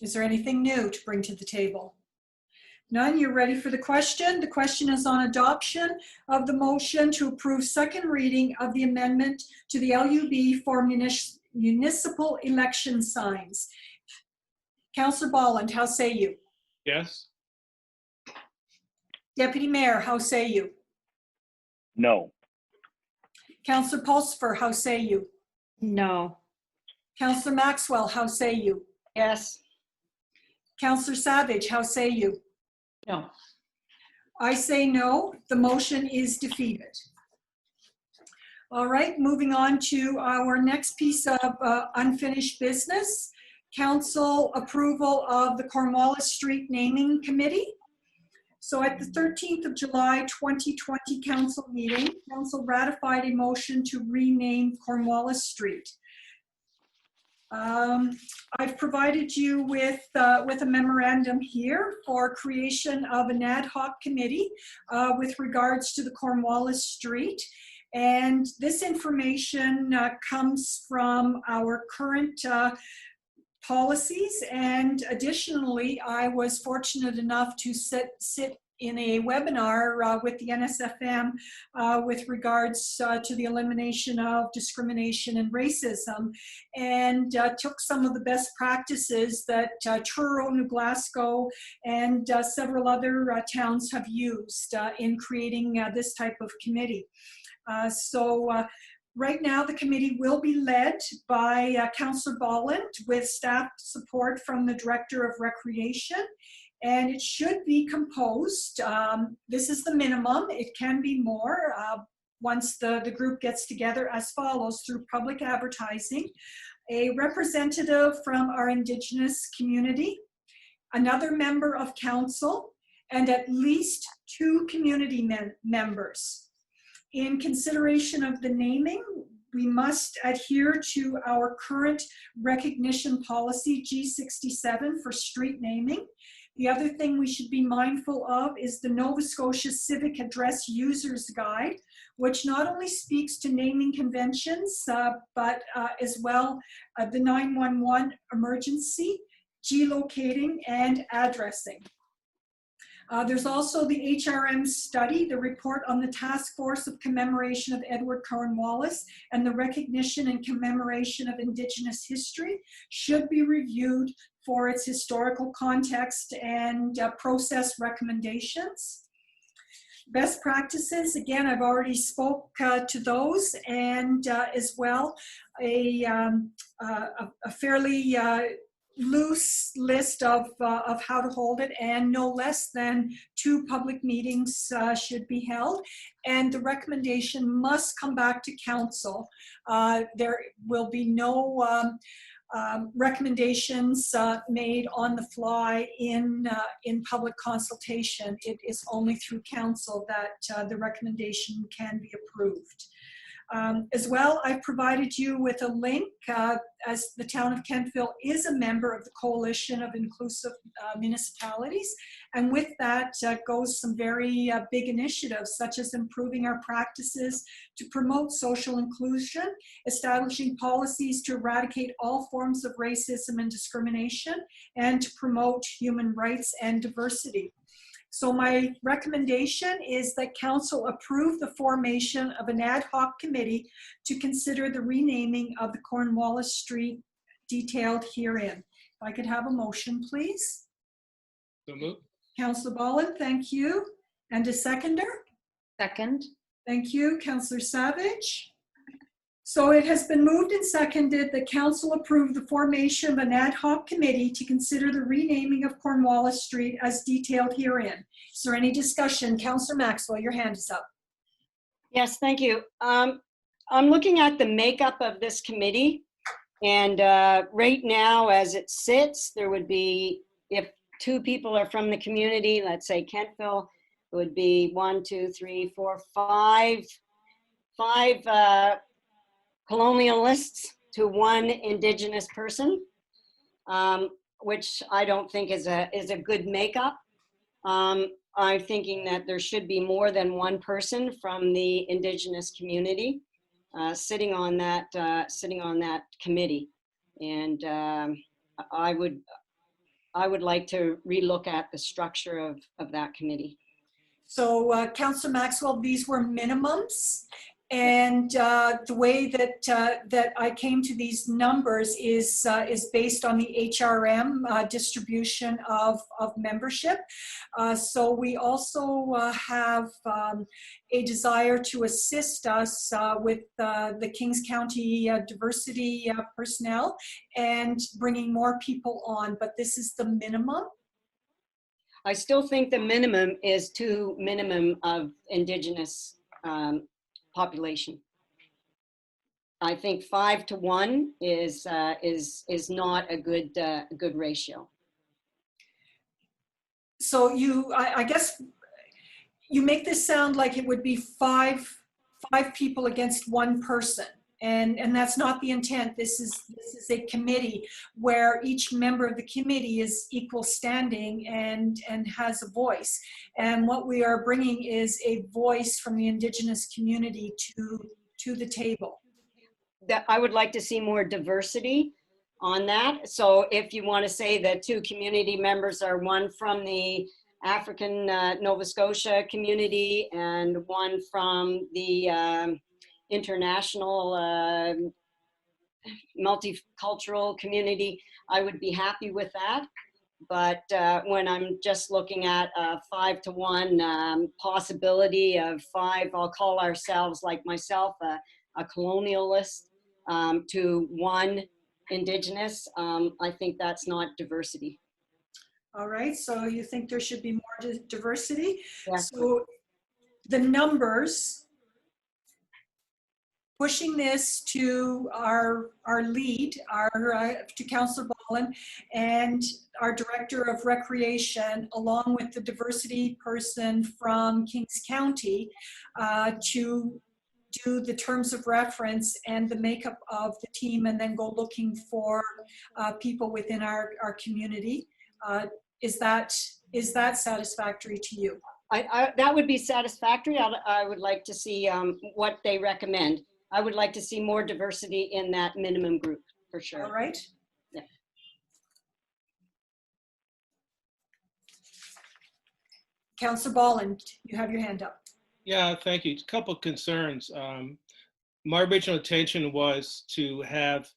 Is there anything new to bring to the table? None. You're ready for the question. The question is on adoption of the motion to approve second reading of the amendment to the LUB for municipal election signs. Councillor Bolland, how say you? Yes? Deputy Mayor, how say you? No. Councillor Pulsifer, how say you? No. Councillor Maxwell, how say you? Yes. Councillor Savage, how say you? No. I say no. The motion is defeated. All right, moving on to our next piece of unfinished business. Council approval of the Cornwallis Street Naming Committee. So at the 13th of July 2020 council meeting, council ratified a motion to rename Cornwallis Street. I've provided you with a memorandum here for creation of an ad hoc committee with regards to the Cornwallis Street. And this information comes from our current policies. And additionally, I was fortunate enough to sit in a webinar with the NSFM with regards to the elimination of discrimination and racism, and took some of the best practices that Truro, New Glasgow, and several other towns have used in creating this type of committee. Right now, the committee will be led by Councillor Bolland with staff support from the Director of Recreation, and it should be composed. This is the minimum. It can be more once the group gets together, as follows: through public advertising, a representative from our Indigenous community, another member of council, and at least 2 community members. In consideration of the naming, we must adhere to our current recognition policy, G67, for street naming. The other thing we should be mindful of is the Nova Scotia Civic Address User's Guide, which not only speaks to naming conventions, but as well the 911 emergency, geolocating, and addressing. There's also the HRM study, the report on the Task Force of Commemoration of Edward Cornwallis and the recognition and commemoration of Indigenous history should be reviewed for its historical context and process recommendations. Best practices, again, I've already spoke to those, and as well a fairly loose list of how to hold it, and no less than 2 public meetings should be held, and the recommendation must come back to council. There will be no recommendations made on the fly in public consultation. It is only through council that the recommendation can be approved. As well, I've provided you with a link, as the town of Kentville is a member of the Coalition of Inclusive Municipalities, and with that goes some very big initiatives, such as improving our practices to promote social inclusion, establishing policies to eradicate all forms of racism and discrimination, and to promote human rights and diversity. So my recommendation is that council approve the formation of an ad hoc committee to consider the renaming of the Cornwallis Street detailed herein. If I could have a motion, please. So move. Councillor Ballin, thank you. And a seconder? Second. Thank you, Councillor Savage. So it has been moved and seconded that council approve the formation of an ad hoc committee to consider the renaming of Cornwallis Street as detailed herein. Is there any discussion? Councillor Maxwell, your hand is up. Yes, thank you. I'm looking at the makeup of this committee, and right now, as it sits, there would be, if 2 people are from the community, let's say Kentville, it would be 1, 2, 3, 4, 5 colonialists to 1 Indigenous person, which I don't think is a good makeup. I'm thinking that there should be more than 1 person from the Indigenous community sitting on that committee, and I would like to relook at the structure of that committee. So Councillor Maxwell, these were minimums. And the way that that I came to these numbers is based on the HRM distribution of membership. So we also have a desire to assist us with the Kings County diversity personnel and bringing more people on, but this is the minimum. I still think the minimum is 2 minimum of Indigenous population. I think 5 to 1 is not a good ratio. So I guess you make this sound like it would be five people against 1 person, and that's not the intent. This is a committee where each member of the committee is equal standing and has a voice. And what we are bringing is a voice from the Indigenous community to the table. That I would like to see more diversity on that. So if you want to say that 2 community members are 1 from the African Nova Scotia community and 1 from the international multicultural community, I would be happy with that. But when I'm just looking at a 5 to 1 possibility of 5, I'll call ourselves, like myself, a colonialist, to 1 Indigenous, I think that's not diversity. All right, so you think there should be more diversity? Yes. So the numbers, pushing this to our lead, to Councillor Ballin and our Director of Recreation, along with the diversity person from Kings County, to do the terms of reference and the makeup of the team, and then go looking for people within our community. Is that satisfactory to you? That would be satisfactory. I would like to see what they recommend. I would like to see more diversity in that minimum group, for sure. All right. Yeah. Councillor Ballin, you have your hand up. Yeah, thank you. A couple of concerns. My original intention was to have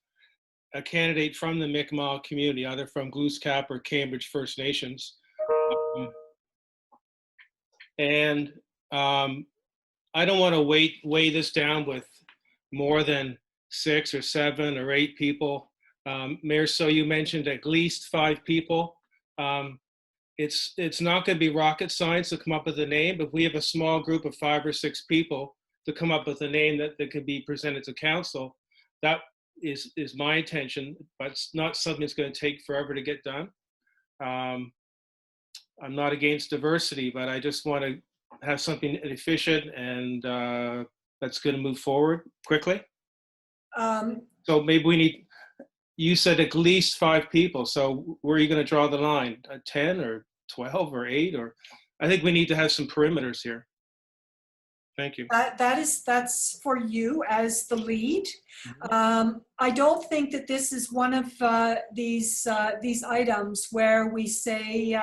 a candidate from the Mi'kmaq community, either from Glooscap or Cambridge First Nations. I don't want to weigh this down with more than 6 or 7 or 8 people. Mayor, so you mentioned at least 5 people. It's not going to be rocket science to come up with a name, but we have a small group of 5 or 6 people to come up with a name that can be presented to council. That is my intention, but it's not something that's going to take forever to get done. I'm not against diversity, but I just want to have something efficient and that's going to move forward quickly. So maybe we need, you said at least 5 people. So where are you going to draw the line? 10 or 12 or 8? Or I think we need to have some perimeters here. Thank you. That's for you as the lead. I don't think that this is one of these items where we say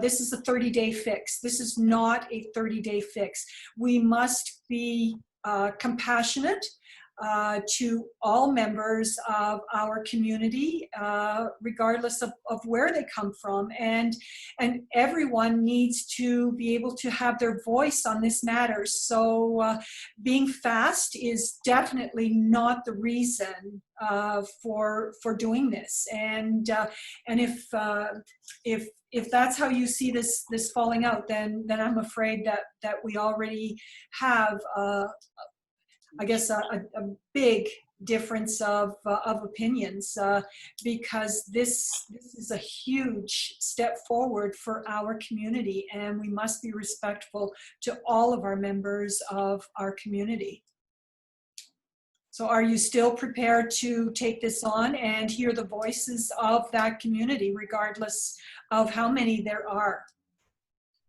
this is a 30-day fix. This is not a 30-day fix. We must be compassionate to all members of our community, regardless of where they come from. And everyone needs to be able to have their voice on this matter. So being fast is definitely not the reason for doing this. And if that's how you see this falling out, then I'm afraid that we already have I guess a big difference of opinions, because this is a huge step forward for our community, and we must be respectful to all of our members of our community. So are you still prepared to take this on and hear the voices of that community, regardless of how many there are?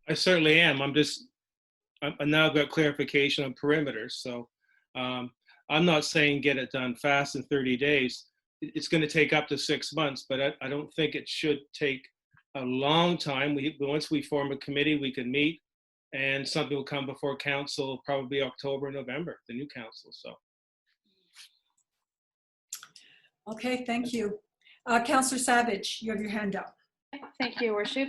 I certainly am. I now got clarification on perimeters. So I'm not saying get it done fast in 30 days. It's going to take up to 6 months, but I don't think it should take a long time. Once we form a committee, we can meet, and something will come before council probably October, November, the new council. So. Okay, thank you. Councillor Savage, you have your hand up. Thank you, Worship.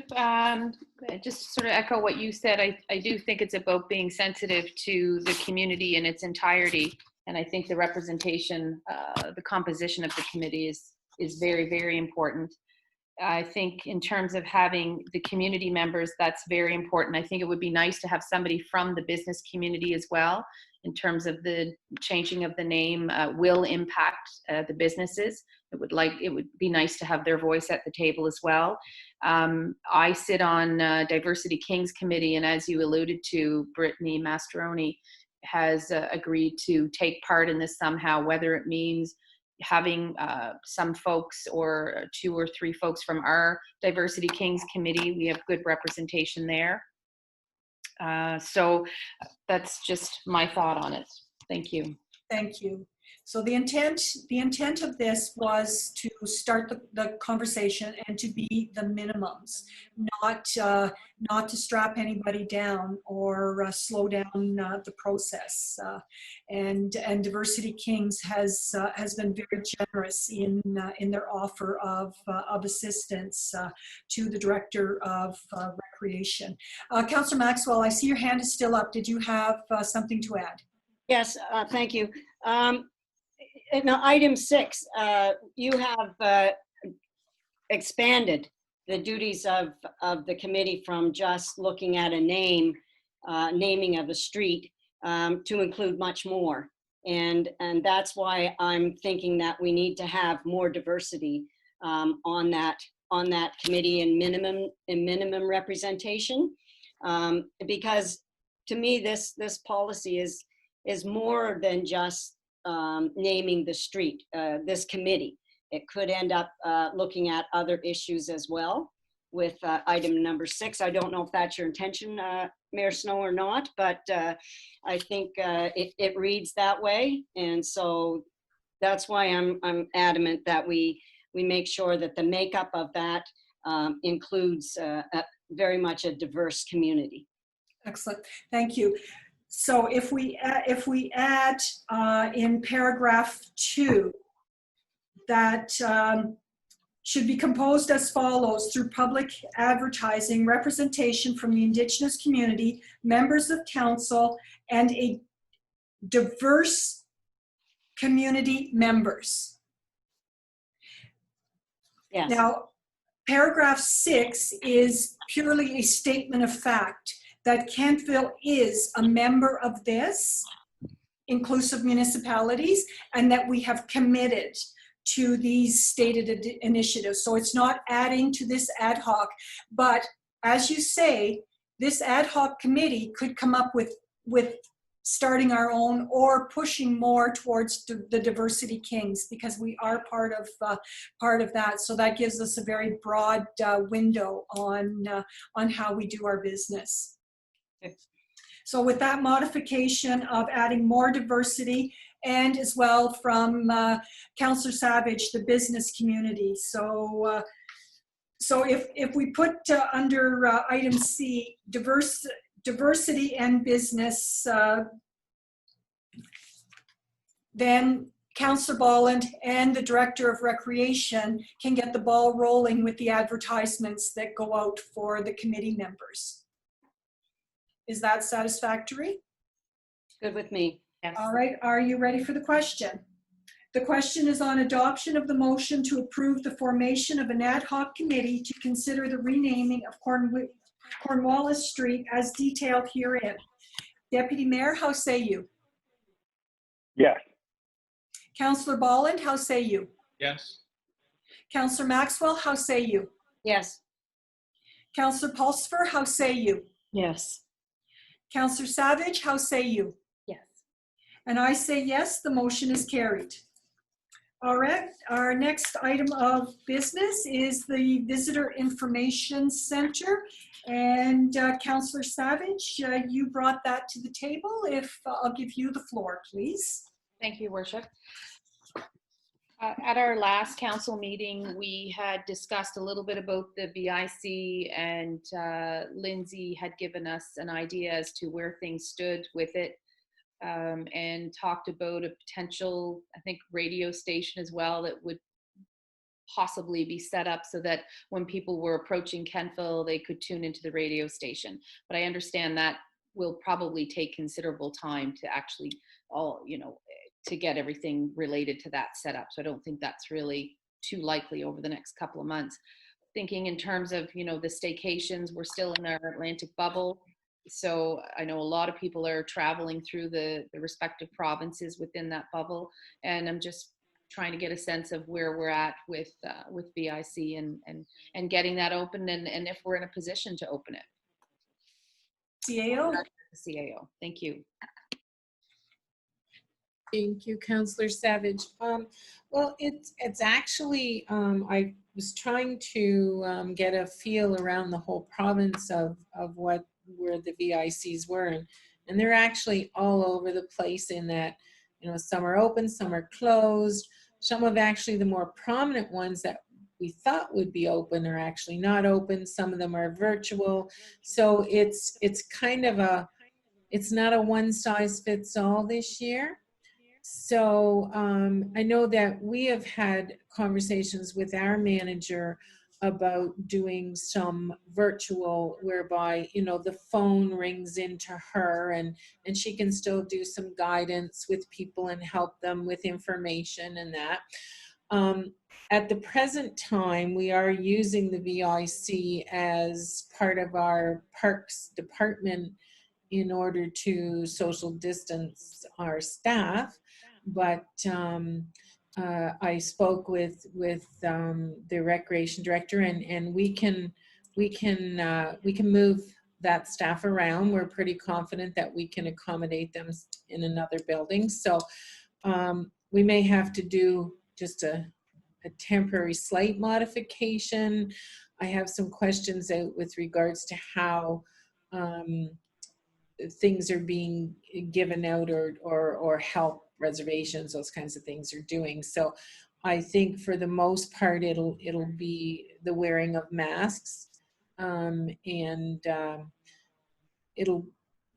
Just sort of echo what you said. I do think it's about being sensitive to the community in its entirety. And I think the representation, the composition of the committee is very, very important. I think in terms of having the community members, that's very important. I think it would be nice to have somebody from the business community as well, in terms of the changing of the name will impact the businesses. It would be nice to have their voice at the table as well. I sit on Diversity Kings Committee, and as you alluded to, Brittany Mastroeni has agreed to take part in this somehow, whether it means having some folks or 2 or 3 folks from our Diversity Kings Committee. We have good representation there. So that's just my thought on it. Thank you. Thank you. So the intent of this was to start the conversation and to be the minimums, not to strap anybody down or slow down the process. And Diversity Kings has been very generous in their offer of assistance to the Director of Recreation. Councillor Maxwell, I see your hand is still up. Did you have something to add? Yes, thank you. Now, item 6, you have expanded the duties of the committee from just looking at a naming of a street, to include much more. And that's why I'm thinking that we need to have more diversity on that committee and minimum representation, because to me this policy is more than just naming the street. This committee, it could end up looking at other issues as well with item number 6. I don't know if that's your intention, Mayor Snow, or not, but I think it reads that way, and so that's why I'm adamant that we make sure that the makeup of that includes very much a diverse community. Excellent, thank you. So if we add in paragraph 2 that should be composed as follows: through public advertising, representation from the Indigenous community, members of council, and a diverse community members. Yes. Now, paragraph 6 is purely a statement of fact that Kentville is a member of this inclusive municipalities, and that we have committed to these stated initiatives. So it's not adding to this ad hoc, but as you say, this ad hoc committee could come up with starting our own or pushing more towards the Diversity Kings, because we are part of that. So that gives us a very broad window on how we do our business. So with that modification of adding more diversity, and as well from Councillor Savage, the business community. So if we put under item C, diversity and business, then Councillor Bolland and the Director of Recreation can get the ball rolling with the advertisements that go out for the committee members. Is that satisfactory? Good with me. Yes. All right, are you ready for the question? The question is on adoption of the motion to approve the formation of an ad hoc committee to consider the renaming of Cornwallis Street as detailed herein. Deputy Mayor, how say you? Yes. Councillor Bolland, how say you? Yes. Councillor Maxwell, how say you? Yes. Councillor Pulsifer, how say you? Yes. Councillor Savage, how say you? Yes. And I say yes, the motion is carried. All right, our next item of business is the Visitor Information Center. And Councillor Savage, you brought that to the table. If I'll give you the floor, please. Thank you, Worship. At our last council meeting, we had discussed a little bit about the VIC, and Lindsay had given us an idea as to where things stood with it, and talked about a potential, I think, radio station as well that would possibly be set up so that when people were approaching Kentville, they could tune into the radio station. But I understand that will probably take considerable time to actually to get everything related to that set up. So I don't think that's really too likely over the next couple of months. Thinking in terms of, the staycations, we're still in our Atlantic bubble. So I know a lot of people are traveling through the respective provinces within that bubble. And I'm just trying to get a sense of where we're at with VIC and getting that open, and if we're in a position to open it. CAO. The CAO. Thank you. Thank you, Councillor Savage. Well, it's actually, I was trying to get a feel around the whole province of where the VICs were, and they're actually all over the place in that, some are open, some are closed. Some of actually the more prominent ones that we thought would be open are actually not open. Some of them are virtual. So it's kind of it's not a one size fits all this year. So I know that we have had conversations with our manager about doing some virtual whereby, the phone rings into her and she can still do some guidance with people and help them with information and that. At the present time, we are using the VIC as part of our parks department in order to social distance our staff. But I spoke with the recreation director, and we can move that staff around. We're pretty confident that we can accommodate them in another building. So we may have to do just a temporary slight modification. I have some questions out with regards to how things are being given out or help reservations, those kinds of things are doing. So I think for the most part it'll be the wearing of masks, and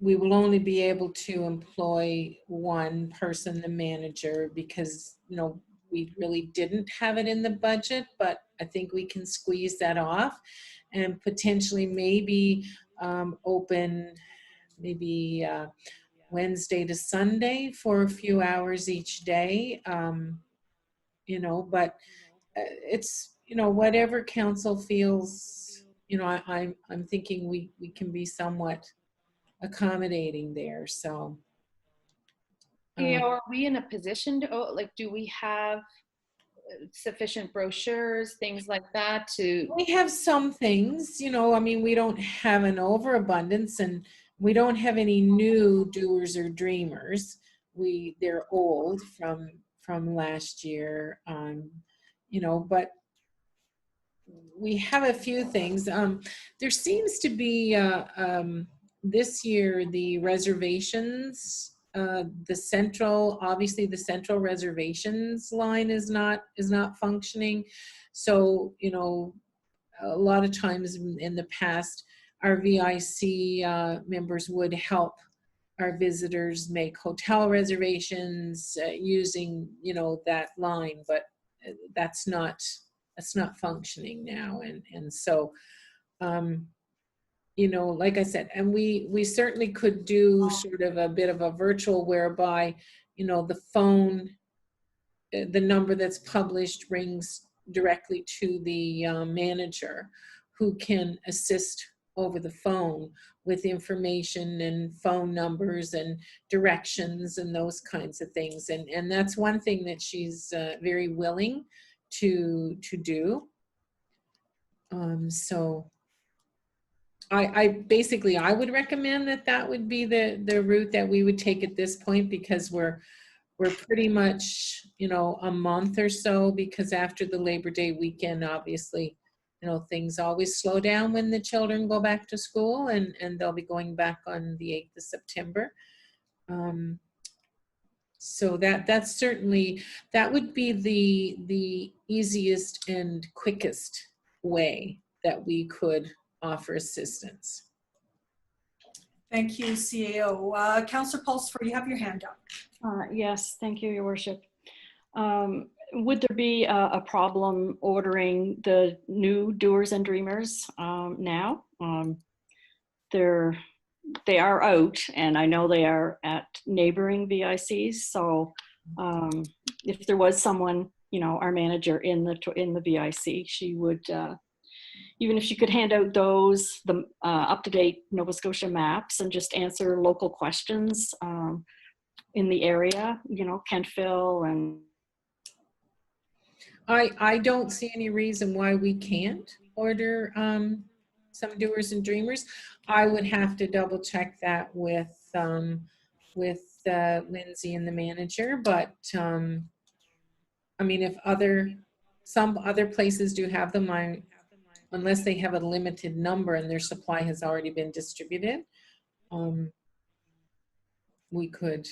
we will only be able to employ one person, the manager, because we really didn't have it in the budget, but I think we can squeeze that off and potentially maybe open maybe Wednesday to Sunday for a few hours each day, but it's, whatever council feels, I'm thinking we can be somewhat accommodating there. So. Are we in a position to, do we have sufficient brochures, things like that to? We have some things, we don't have an overabundance, and we don't have any new doers or dreamers. They're old from last year, but we have a few things. There seems to be this year, the reservations, obviously the central reservations line is not functioning. So, you know, a lot of times in the past, our VIC members would help our visitors make hotel reservations using, you know, that line, but that's not functioning now. And so, you know, like I said, and we certainly could do sort of a bit of a virtual whereby, you know, the phone, the number that's published rings directly to the manager, who can assist over the phone with information and phone numbers and directions and those kinds of things. And that's one thing that she's very willing to do. So I basically, I would recommend that would be the route that we would take at this point, because we're pretty much, you know, a month or so, because after the Labor Day weekend, obviously, you know, things always slow down when the children go back to school, and they'll be going back on the 8th of September. So that's certainly, that would be the easiest and quickest way that we could offer assistance. Thank you, CAO. Councillor Pulsifer, you have your hand up. Yes, thank you, Your Worship. Would there be a problem ordering the new Doers and Dreamers now? They are out, and I know they are at neighboring VICs. So if there was someone, you know, our manager in the VIC, she would, even if she could hand out those, the up-to-date Nova Scotia maps, and just answer local questions in the area, you know, Kentville and. I don't see any reason why we can't order some Doers and Dreamers. I would have to double check that with Lindsay and the manager, but I mean, if some other places do have them, unless they have a limited number and their supply has already been distributed, we could.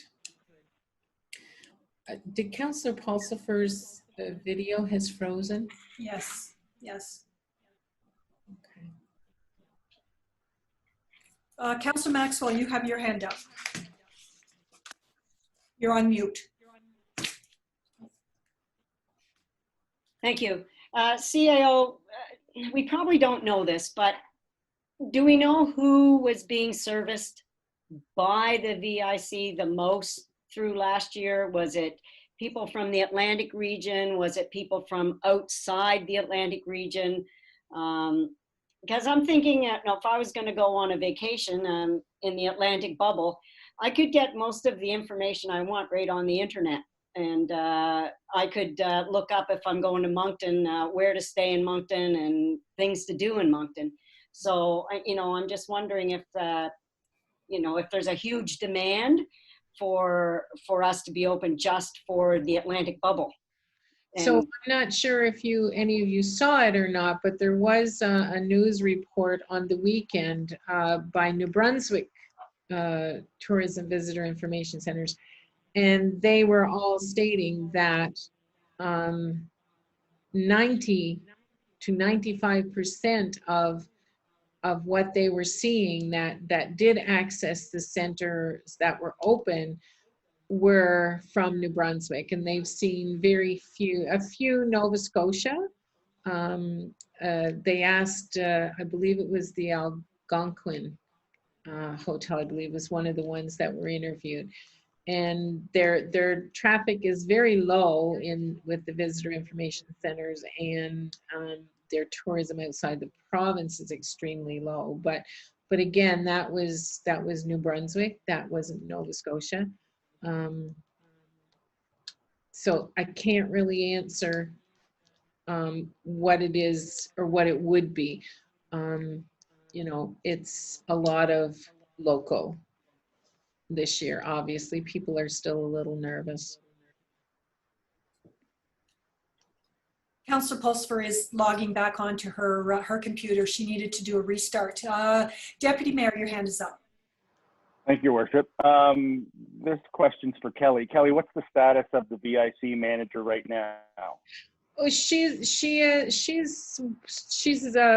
Did Councillor Pulsifer's video has frozen? Yes, yes. Okay. Councillor Maxwell, you have your hand up. You're on mute. Thank you. CAO, we probably don't know this, but do we know who was being serviced by the VIC the most through last year? Was it people from the Atlantic region? Was it people from outside the Atlantic region? Because I'm thinking, if I was going to go on a vacation in the Atlantic bubble, I could get most of the information I want right on the internet. And I could look up, if I'm going to Moncton, where to stay in Moncton and things to do in Moncton. So, you know, I'm just wondering if, you know, if there's a huge demand for us to be open just for the Atlantic bubble. And so I'm not sure if any of you saw it or not, but there was a news report on the weekend by New Brunswick Tourism Visitor Information Centers, and they were all stating that 90 to 95% of what they were seeing that did access the centers that were open were from New Brunswick, and they've seen a few Nova Scotia. They asked, I believe it was the Algonquin Hotel, I believe was one of the ones that were interviewed. And their traffic is very low with the visitor information centers, and their tourism outside the province is extremely low. But again, that was New Brunswick. That wasn't Nova Scotia. So I can't really answer what it is or what it would be. You know, it's a lot of local this year. Obviously, people are still a little nervous. Councillor Pulsifer is logging back onto her computer. She needed to do a restart. Deputy Mayor, your hand is up. Thank you, Worship. This question's for Kelly. Kelly, what's the status of the VIC manager right now? Oh, she's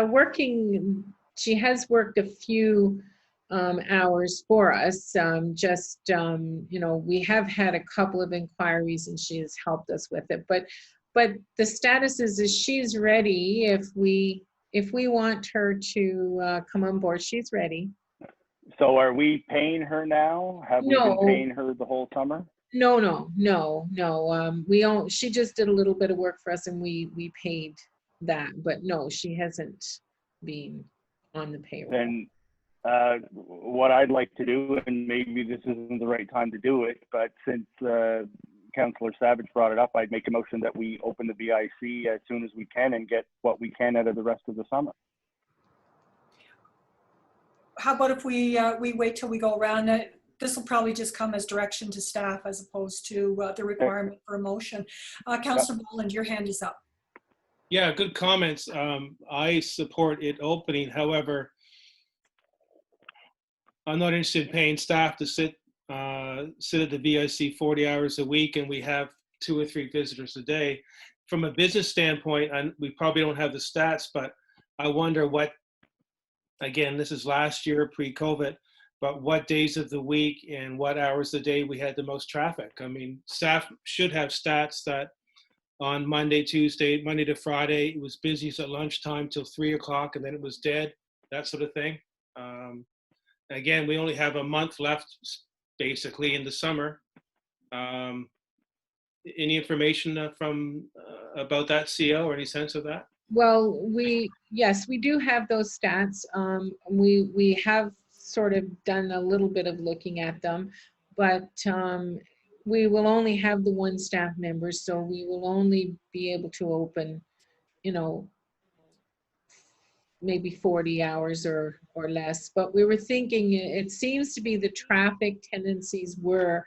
working. She has worked a few hours for us. We have had a couple of inquiries, and she has helped us with it. But the status is she's ready. If we want her to come on board, she's ready. So are we paying her now? Have we No. been paying her the whole summer? No. She just did a little bit of work for us, and we paid that. But no, she hasn't been on the payroll. Then what I'd like to do, and maybe this isn't the right time to do it, but since Councillor Savage brought it up, I'd make a motion that we open the VIC as soon as we can and get what we can out of the rest of the summer. How about if we wait till we go around? This will probably just come as direction to staff as opposed to the requirement for a motion. Councillor Boland, your hand is up. Yeah, good comments. I support it opening. However, I'm not interested in paying staff to sit at the VIC 40 hours a week, and we have 2 or 3 visitors a day. From a business standpoint, and we probably don't have the stats, but I wonder what, again, this is last year pre-COVID, but what days of the week and what hours of the day we had the most traffic. I mean, staff should have stats that on Monday to Friday, it was busiest at lunchtime till 3 o'clock, and then it was dead, that sort of thing. Again, we only have a month left, basically, in the summer. Any information about that, CO, or any sense of that? Well, yes, we do have those stats. We have sort of done a little bit of looking at them, but we will only have the 1 staff member, so we will only be able to open, maybe 40 hours or less. But we were thinking, it seems to be the traffic tendencies were,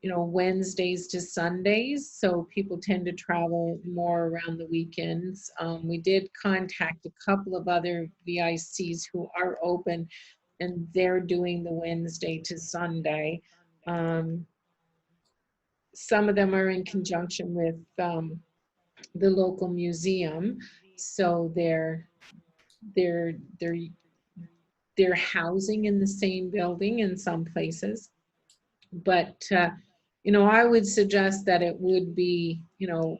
Wednesdays to Sundays. So people tend to travel more around the weekends. We did contact a couple of other VICs who are open, and they're doing the Wednesday to Sunday. Some of them are in conjunction with the local museum. So they're housing in the same building in some places. But, I would suggest that it would be, a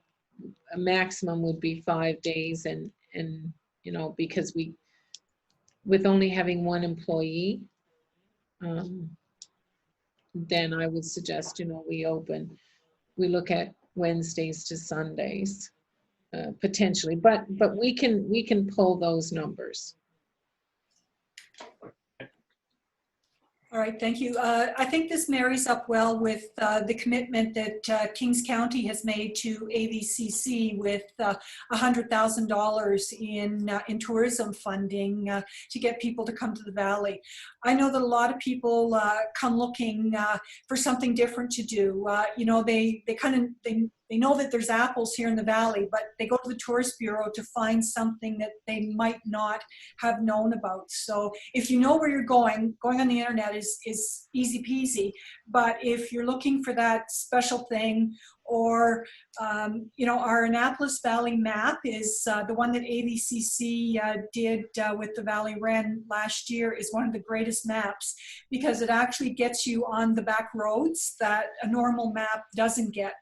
maximum would be 5 days, and because with only having 1 employee, then I would suggest, we look at Wednesdays to Sundays, potentially, but we can pull those numbers. All right, thank you. I think this marries up well with the commitment that Kings County has made to AVCC with $100,000 in tourism funding to get people to come to the Valley. I know that a lot of people come looking for something different to do. They know that there's apples here in the Valley, but they go to the Tourist Bureau to find something that they might not have known about. So if you know where you're going on the internet is easy peasy. But if you're looking for that special thing, or our Annapolis Valley map is the one that AVCC did with the Valley Wren last year, is one of the greatest maps, because it actually gets you on the back roads that a normal map doesn't get,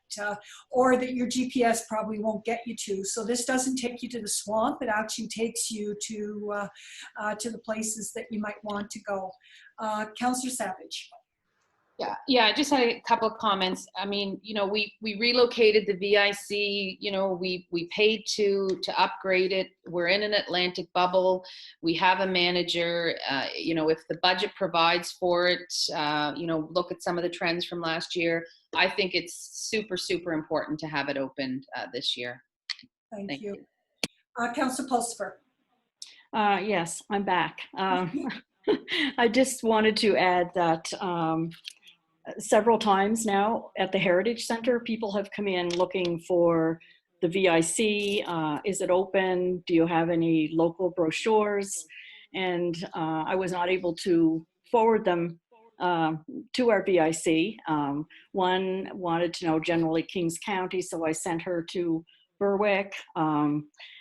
or that your GPS probably won't get you to. So this doesn't take you to the swamp, it actually takes you to the places that you might want to go. Councillor Savage. Yeah, I just had a couple of comments. I mean, we relocated the VIC, we paid to upgrade it. We're in an Atlantic bubble. We have a manager, if the budget provides for it, look at some of the trends from last year. I think it's super, super important to have it opened this year. Thank you. Councillor Pulsifer. Yes, I'm back. I just wanted to add that several times now at the Heritage Center, people have come in looking for the VIC. Is it open? Do you have any local brochures? And I was not able to forward them to our BIC. One wanted to know generally Kings County, so I sent her to Berwick.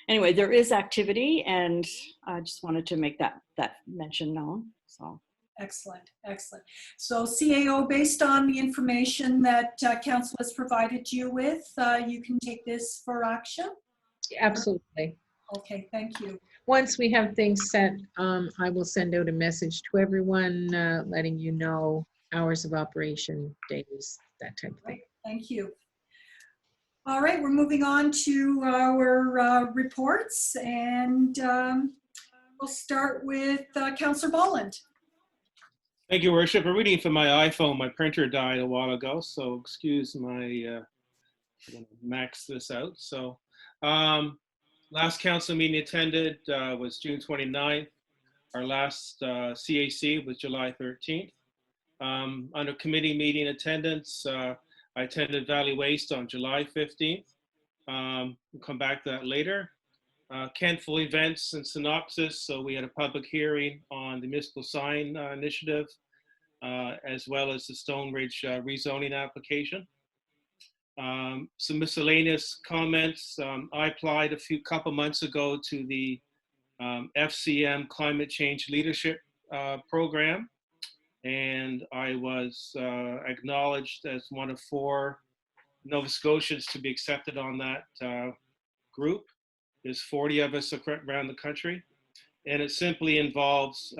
Anyway, there is activity, and I just wanted to make that mention known. So Excellent, excellent. So CAO, based on the information that council has provided you with, you can take this for action? Absolutely. Okay, thank you. Once we have things set, I will send out a message to everyone, letting you know hours of operation, days, that type of thing. Right, thank you. All right, we're moving on to our reports, and we'll start with Councillor Bolland. Thank you, Worship. I'm reading from my iPhone. My printer died a while ago, so excuse my, I'm gonna max this out. So last council meeting attended was June 29th. Our last CAC was July 13th. Under committee meeting attendance, I attended Valley Waste on July 15th. We'll come back to that later. Kentville events and synopsis. So we had a public hearing on the municipal sign initiative, as well as the Stone Ridge rezoning application. Some miscellaneous comments. I applied couple months ago to the FCM Climate Change Leadership Program, and I was acknowledged as one of 4 Nova Scotians to be accepted on that group. There's 40 of us around the country, and it simply involves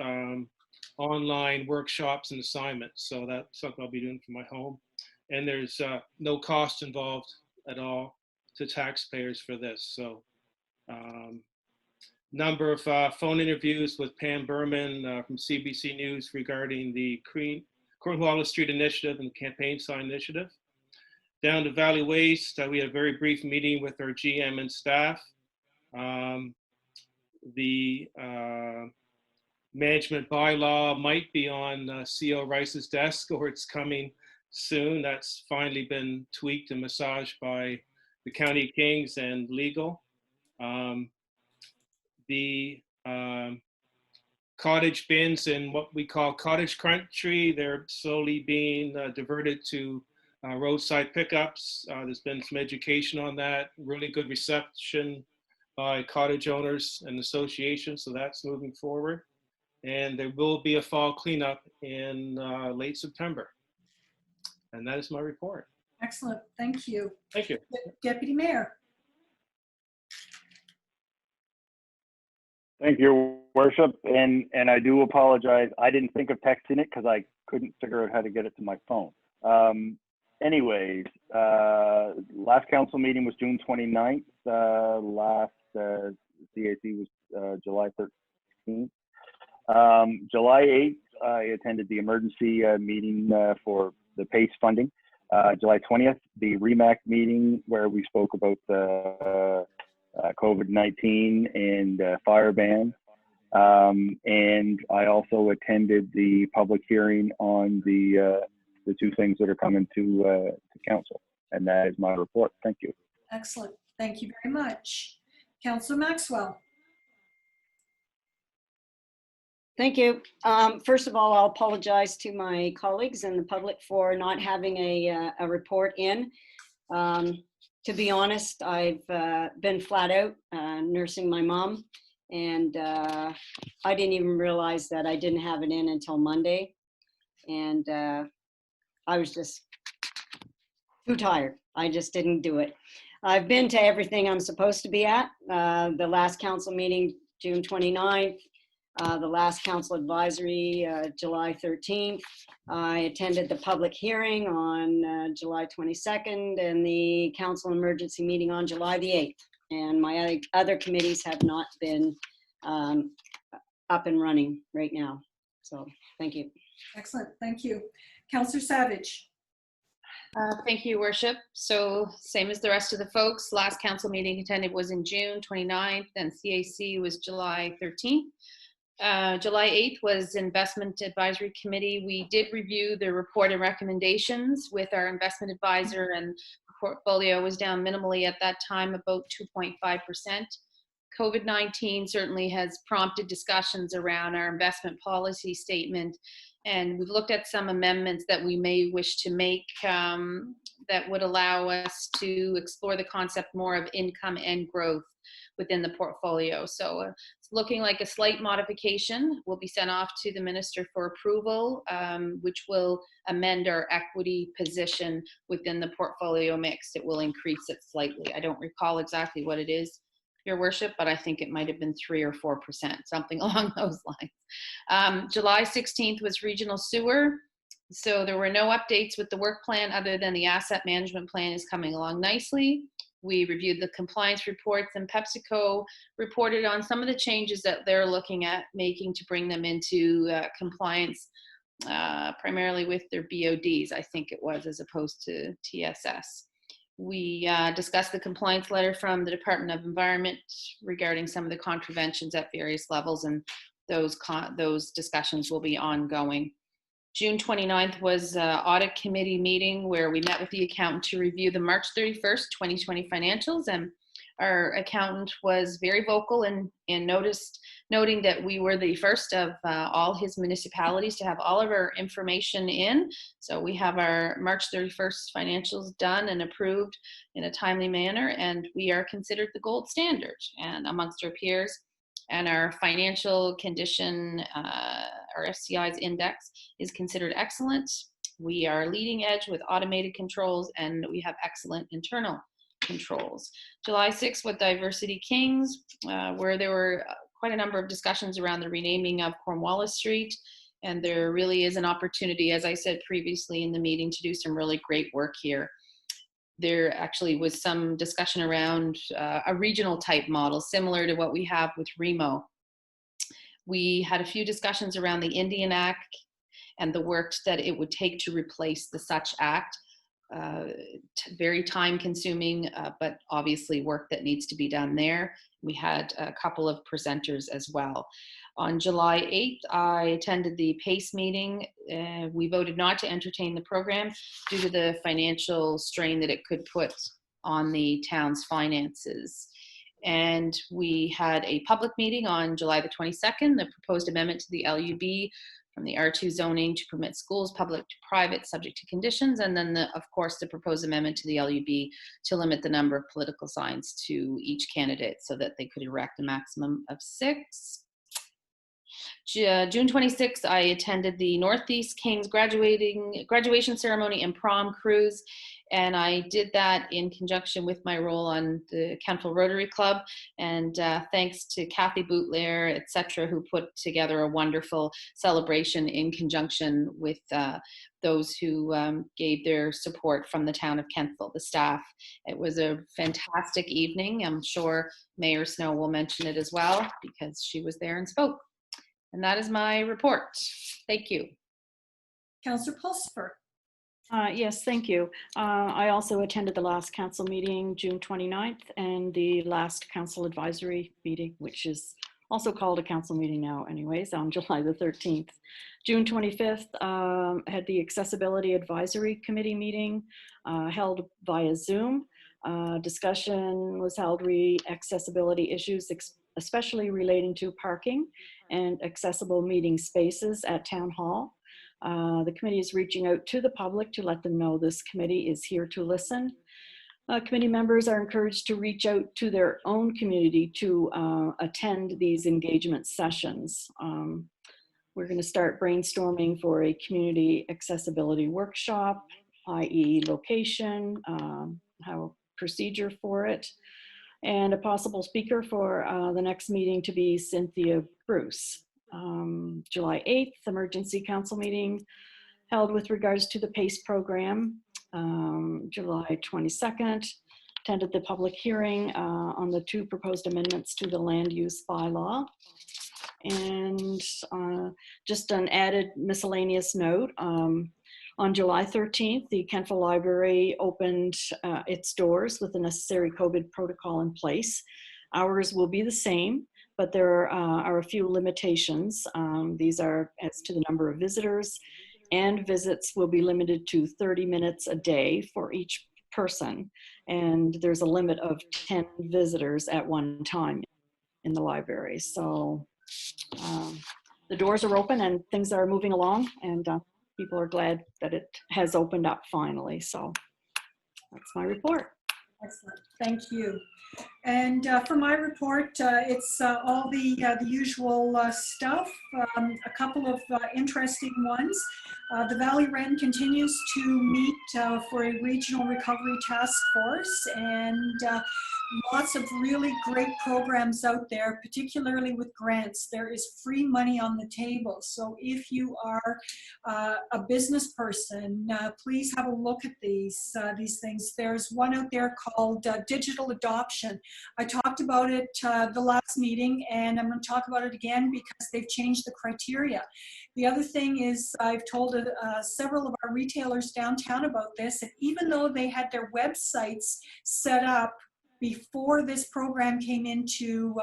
online workshops and assignments. So that's something I'll be doing from my home. And there's no cost involved at all to taxpayers for this. So number of phone interviews with Pam Berman from CBC News regarding the Cornwallis Street Initiative and Campaign Sign Initiative. Down to Valley Waste, we had a very brief meeting with our GM and staff. The management bylaw might be on CO Rice's desk, or it's coming soon. That's finally been tweaked and massaged by the County Kings and legal. The cottage bins in what we call cottage country, they're slowly being diverted to roadside pickups. There's been some education on that, really good reception by cottage owners and associations, so that's moving forward. And there will be a fall cleanup in late September. And that is my report. Excellent, thank you. Thank you. Deputy Mayor. Thank you, Worship. And I do apologize. I didn't think of texting it because I couldn't figure out how to get it to my phone. Anyways, last council meeting was June 29th. Last CAC was July 13th. July 8th, I attended the emergency meeting for the PACE funding. July 20th, the REMAC meeting where we spoke about the COVID-19 and fire ban. And I also attended the public hearing on the 2 things that are coming to council. And that is my report. Thank you. Excellent, thank you very much. Councillor Maxwell. Thank you. First of all, I'll apologize to my colleagues and the public for not having a report in. To be honest, I've been flat out nursing my mom, and I didn't even realize that I didn't have it in until Monday. And I was just too tired. I just didn't do it. I've been to everything I'm supposed to be at. The last council meeting, June 29th. The last council advisory, July 13th. I attended the public hearing on July 22nd and the council emergency meeting on July the 8th. And my other committees have not been up and running right now. So thank you. Excellent, thank you. Councillor Savage. Thank you, Worship. So same as the rest of the folks, last council meeting attended was in June 29th and CAC was July 13th. July 8th was Investment Advisory Committee. We did review the report and recommendations with our investment advisor, and the portfolio was down minimally at that time, about 2.5%. COVID-19 certainly has prompted discussions around our investment policy statement And we've looked at some amendments that we may wish to make that would allow us to explore the concept more of income and growth within the portfolio. So it's looking like a slight modification will be sent off to the minister for approval, which will amend our equity position within the portfolio mix. It will increase it slightly. I don't recall exactly what it is, Your Worship, but I think it might have been 3 or 4%, something along those lines. July 16th was regional sewer. So there were no updates with the work plan other than the asset management plan is coming along nicely. We reviewed the compliance reports, and PepsiCo reported on some of the changes that they're looking at making to bring them into compliance, primarily with their BODs, I think it was, as opposed to TSS. We discussed the compliance letter from the Department of Environment regarding some of the contraventions at various levels, and those discussions will be ongoing. June 29th was audit committee meeting where we met with the accountant to review the March 31st, 2020 financials, and our accountant was very vocal in noting that we were the first of all his municipalities to have all of our information in. So we have our March 31st financials done and approved in a timely manner, and we are considered the gold standard and amongst our peers. And our financial condition, our FCI's index, is considered excellent. We are leading edge with automated controls, and we have excellent internal controls. July 6th with Diversity Kings, where there were quite a number of discussions around the renaming of Cornwallis Street. And there really is an opportunity, as I said previously in the meeting, to do some really great work here. There actually was some discussion around a regional type model similar to what we have with Remo. We had a few discussions around the Indian Act and the work that it would take to replace the Such Act. Very time consuming, but obviously work that needs to be done there. We had a couple of presenters as well. On July 8th, I attended the PACE meeting. We voted not to entertain the program due to the financial strain that it could put on the town's finances. And we had a public meeting on July the 22nd, the proposed amendment to the LUB from the R2 zoning to permit schools, public to private, subject to conditions. And then, of course, the proposed amendment to the LUB to limit the number of political signs to each candidate so that they could erect a maximum of 6. June 26th, I attended the Northeast Kings graduation ceremony and prom cruise, and I did that in conjunction with my role on the Kentville Rotary Club, and thanks to Kathy Bootlair, etc., who put together a wonderful celebration in conjunction with those who gave their support from the town of Kentville, the staff. It was a fantastic evening. I'm sure Mayor Snow will mention it as well because she was there and spoke. And that is my report. Thank you. Councillor Pulsifer. Yes, thank you. I also attended the last council meeting, June 29th, and the last council advisory meeting, which is also called a council meeting now anyways, on July the 13th. June 25th, had the Accessibility Advisory Committee meeting held via Zoom. Discussion was held accessibility issues, especially relating to parking and accessible meeting spaces at Town Hall. The committee is reaching out to the public to let them know this committee is here to listen. Committee members are encouraged to reach out to their own community to attend these engagement sessions. We're going to start brainstorming for a community accessibility workshop, i.e. location, how procedure for it, and a possible speaker for the next meeting to be Cynthia Bruce. July 8th, emergency council meeting held with regards to the PACE program. July 22nd, attended the public hearing on the 2 proposed amendments to the land use bylaw. And just an added miscellaneous note, on July 13th, the Kentville Library opened its doors with the necessary COVID protocol in place. Hours will be the same, but there are a few limitations. These are as to the number of visitors, and visits will be limited to 30 minutes a day for each person. And there's a limit of 10 visitors at one time in the library. So the doors are open and things are moving along, and people are glad that it has opened up finally. So that's my report. Excellent, thank you. And for my report, it's all the usual stuff. A couple of interesting ones. The Valley Wren continues to meet for a regional recovery task force, and lots of really great programs out there, particularly with grants. There is free money on the table. So if you are a business person, please have a look at these things. There's one out there called Digital Adoption. I talked about it the last meeting, and I'm going to talk about it again because they've changed the criteria. The other thing is I've told several of our retailers downtown about this, and even though they had their websites set up before this program came into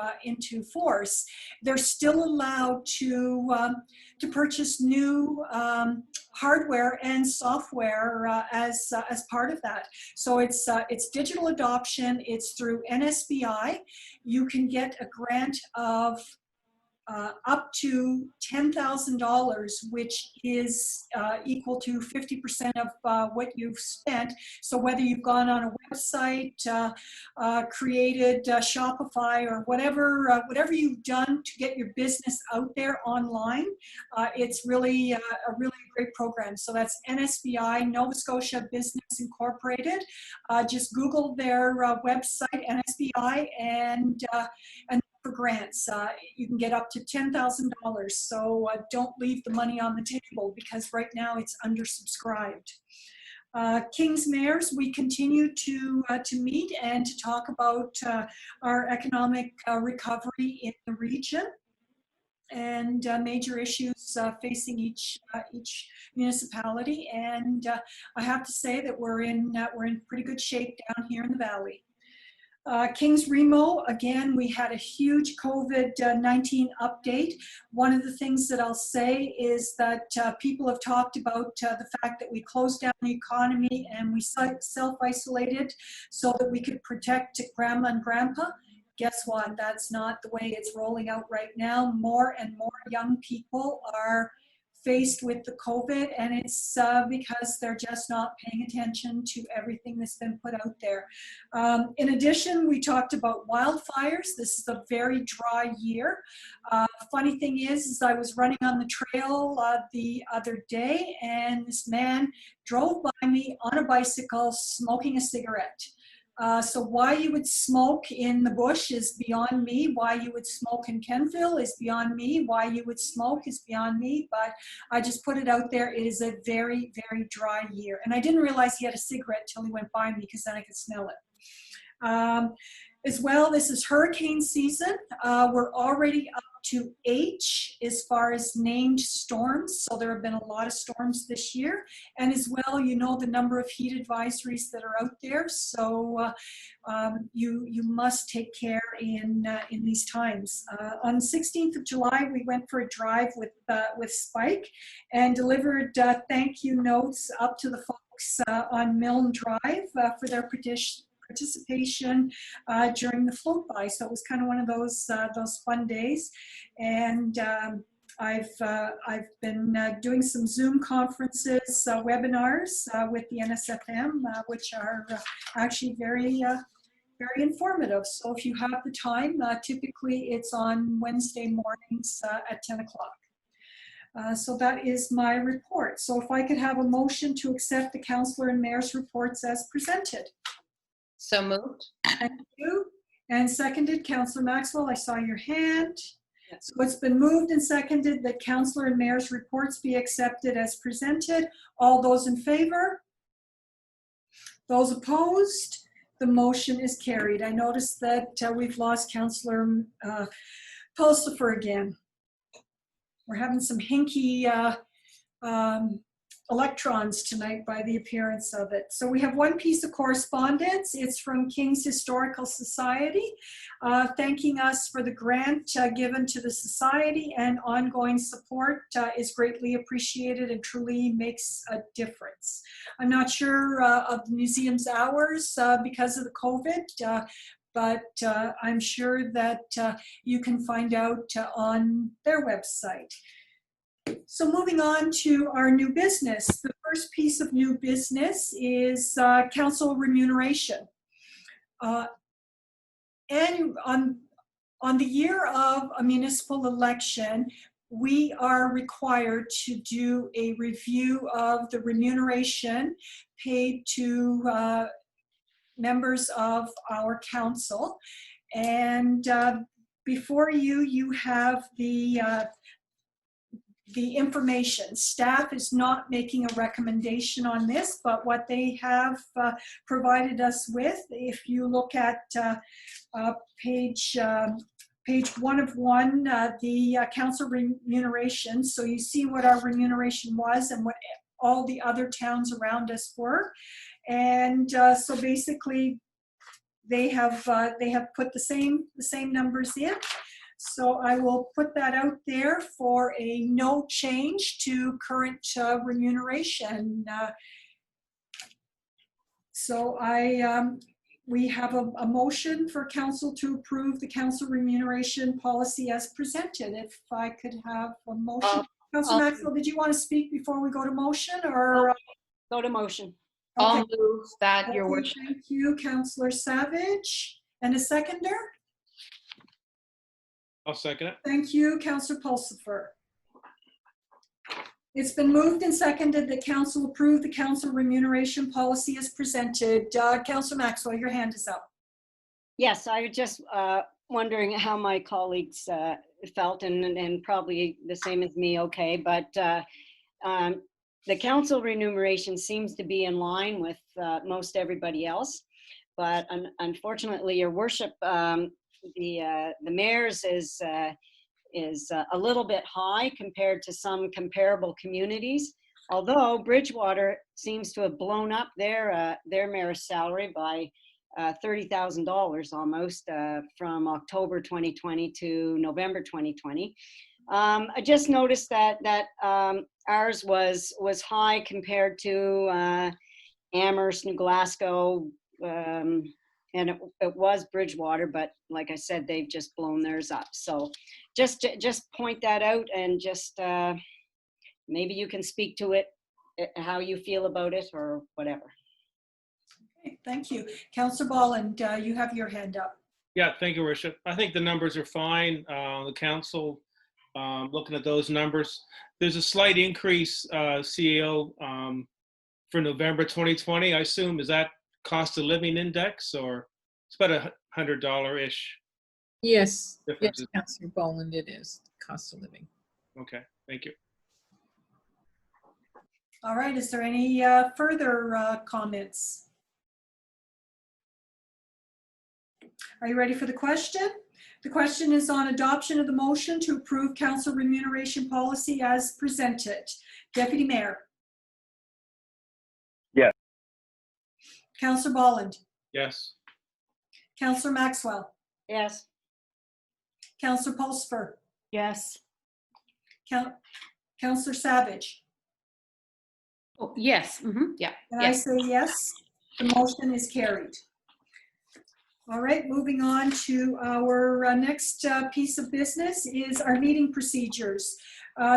force, they're still allowed to purchase new hardware and software as part of that. So it's digital adoption. It's through NSBI. You can get a grant of up to $10,000, which is equal to 50% of what you've spent. So whether you've gone on a website, created Shopify, or whatever you've done to get your business out there online, it's really a really great program. So that's NSBI, Nova Scotia Business Incorporated. Just Google their website, NSBI, and for grants. You can get up to $10,000. So don't leave the money on the table, because right now it's undersubscribed. King's Mayors, we continue to meet and to talk about our economic recovery in the region and major issues facing each municipality. And I have to say that we're in pretty good shape down here in the valley. Kings Remo, again, we had a huge COVID-19 update. One of the things that I'll say is that people have talked about the fact that we closed down the economy and we self-isolated so that we could protect Grandma and Grandpa. Guess what? That's not the way it's rolling out right now. More and more young people are faced with the COVID, and it's because they're just not paying attention to everything that's been put out there. In addition, we talked about wildfires. This is a very dry year. Funny thing is I was running on the trail the other day, and this man drove by me on a bicycle smoking a cigarette. So why you would smoke in the bush is beyond me. Why you would smoke in Kenville is beyond me. Why you would smoke is beyond me. But I just put it out there. It is a very, very dry year. And I didn't realize he had a cigarette till he went by me, because then I could smell it. As well, this is hurricane season. We're already up to H as far as named storms. So there have been a lot of storms this year. And as well, you know the number of heat advisories that are out there. So you must take care in these times. On 16th of July, we went for a drive with Spike and delivered thank you notes up to the folks on Milne Drive for their participation during the float by. So it was kind of one of those fun days. And I've been doing some Zoom conferences, webinars with the NSFM, which are actually very informative. So if you have the time, typically it's on Wednesday mornings at 10 o'clock. So that is my report. So if I could have a motion to accept the councillor and mayor's reports as presented. So moved. Thank you. And seconded, Councillor Maxwell, I saw your hand. So it's been moved and seconded that councillor and mayor's reports be accepted as presented. All those in favor? Those opposed? The motion is carried. I noticed that we've lost Councillor Pulsifer again. We're having some hinky electrons tonight by the appearance of it. So we have one piece of correspondence. It's from King's Historical Society, thanking us for the grant given to the Society, and ongoing support is greatly appreciated and truly makes a difference. I'm not sure of the museum's hours because of the COVID, but I'm sure that you can find out on their website. So moving on to our new business. The first piece of new business is council remuneration. And on the year of a municipal election, we are required to do a review of the remuneration paid to members of our council. And before you, you have the information. Staff is not making a recommendation on this, but what they have provided us with, if you look at page 1 of 1, the council remuneration. So you see what our remuneration was and what all the other towns around us were. And so basically they have put the same numbers in. So I will put that out there for a no change to current remuneration. So we have a motion for council to approve the council remuneration policy as presented. If I could have a motion. Councillor Maxwell, did you want to speak before we go to motion, or? Go to motion. I'll Okay. move that, Your Okay, Worship. thank you, Councillor Savage. And a seconder? I'll second it. Thank you, Councillor Pulsifer. It's been moved and seconded that council approve the council remuneration policy as presented. Councillor Maxwell, your hand is up. Yes, I was just wondering how my colleagues felt, and probably the same as me, okay, but the council remuneration seems to be in line with most everybody else, but unfortunately, Your Worship, the mayor's is a little bit high compared to some comparable communities. Although Bridgewater seems to have blown up their mayor's salary by $30,000 almost from October 2020 to November 2020. I just noticed that ours was high compared to Amherst, New Glasgow, and it was Bridgewater, but like I said, they've just blown theirs up. So just point that out, and just maybe you can speak to it, how you feel about it or whatever. Okay, thank you. Councillor Bolland, you have your hand up. Yeah, thank you, Worship. I think the numbers are fine. The council, looking at those numbers, there's a slight increase, CEO, for November 2020. I assume, is that cost of living index, or it's about $100-ish Yes, yes, difference? Councillor Boland, it is cost of living. Okay, thank you. All right, is there any further comments? Are you ready for the question? The question is on adoption of the motion to approve council remuneration policy as presented. Deputy Mayor. Yes. Councillor Bolland. Yes. Councillor Maxwell. Yes. Councillor Pulsifer. Yes. Councillor Savage. Oh, yes. Yeah. And I say yes, the motion is carried. All right, moving on to our next piece of business is our meeting procedures.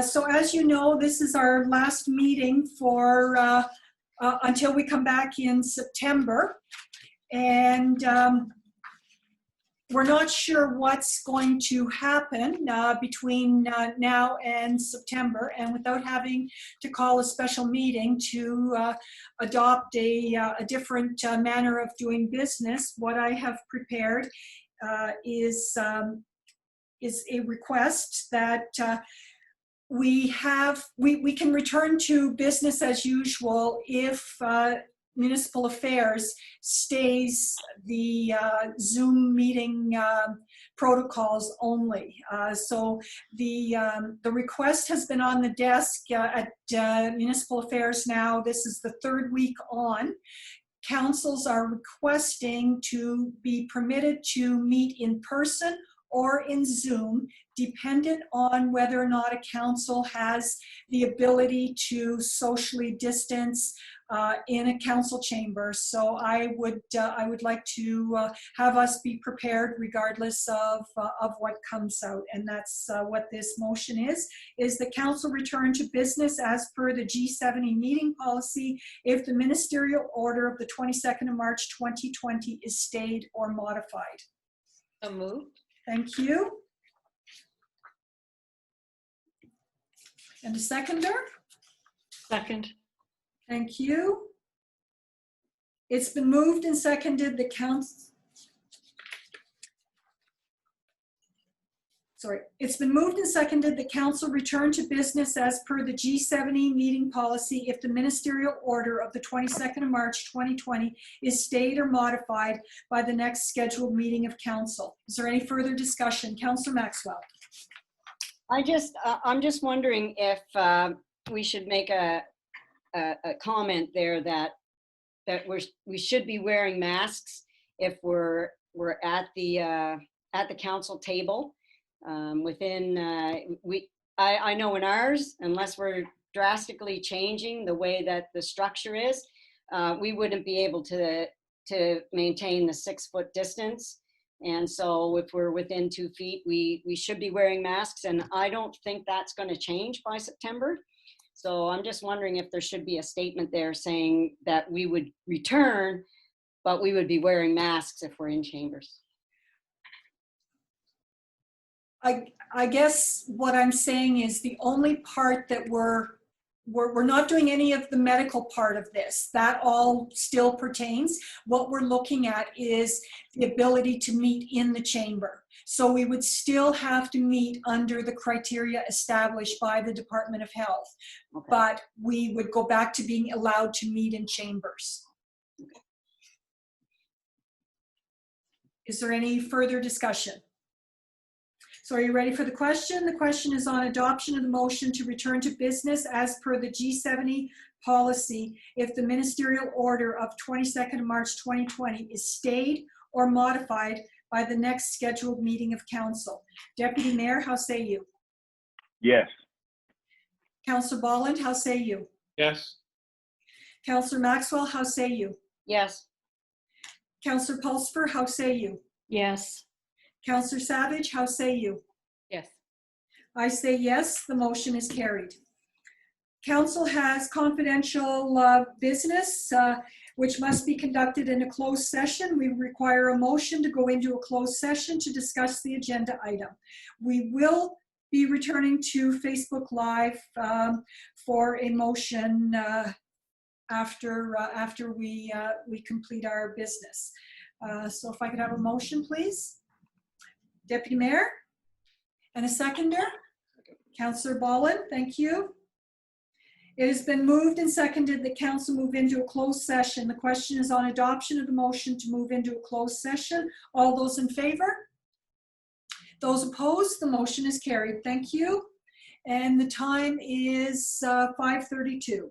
So as you know, this is our last meeting for until we come back in September. And we're not sure what's going to happen between now and September, and without having to call a special meeting to adopt a different manner of doing business, what I have prepared is a request that we can return to business as usual if Municipal Affairs stays the Zoom meeting protocols only. So the request has been on the desk at Municipal Affairs now. This is the third week on. Councils are requesting to be permitted to meet in person or in Zoom, dependent on whether or not a council has the ability to socially distance in a council chamber. So I would like to have us be prepared regardless of what comes out. And that's what this motion is the council return to business as per the G70 meeting policy if the ministerial order of the 22nd of March 2020 is stayed or modified. So moved. Thank you. And a seconder? Second. Thank you. It's been moved and seconded the council return to business as per the G70 meeting policy if the ministerial order of the 22nd of March 2020 is stayed or modified by the next scheduled meeting of council. Is there any further discussion? Councillor Maxwell. I'm just wondering if we should make a comment there that we should be wearing masks if we're at the council table. I know in ours, unless we're drastically changing the way that the structure is, we wouldn't be able to maintain the 6-foot distance. And so if we're within 2 feet, we should be wearing masks, and I don't think that's going to change by September. So I'm just wondering if there should be a statement there saying that we would return, but we would be wearing masks if we're in chambers. I guess what I'm saying is the only part that we're not doing any of the medical part of this. That all still pertains. What we're looking at is the ability to meet in the chamber. So we would still have to meet under the criteria established by the Department of Health, Okay. but we would go back to being allowed to meet in chambers. Okay. Is there any further discussion? So are you ready for the question? The question is on adoption of the motion to return to business as per the G70 policy if the ministerial order of 22nd of March 2020 is stayed or modified by the next scheduled meeting of council. Deputy Mayor, how say you? Yes. Councillor Bolland, how say you? Yes. Councillor Maxwell, how say you? Yes. Councillor Pulsfer, how say you? Yes. Councillor Savage, how say you? Yes. I say yes, the motion is carried. Council has confidential business which must be conducted in a closed session. We require a motion to go into a closed session to discuss the agenda item. We will be returning to Facebook Live for a motion after we complete our business. So if I could have a motion, please. Deputy Mayor? And a seconder? Councillor Bolland, thank you. It has been moved and seconded that council move into a closed session. The question is on adoption of the motion to move into a closed session. All those in favor? Those opposed? The motion is carried. Thank you. And the time is 5:32.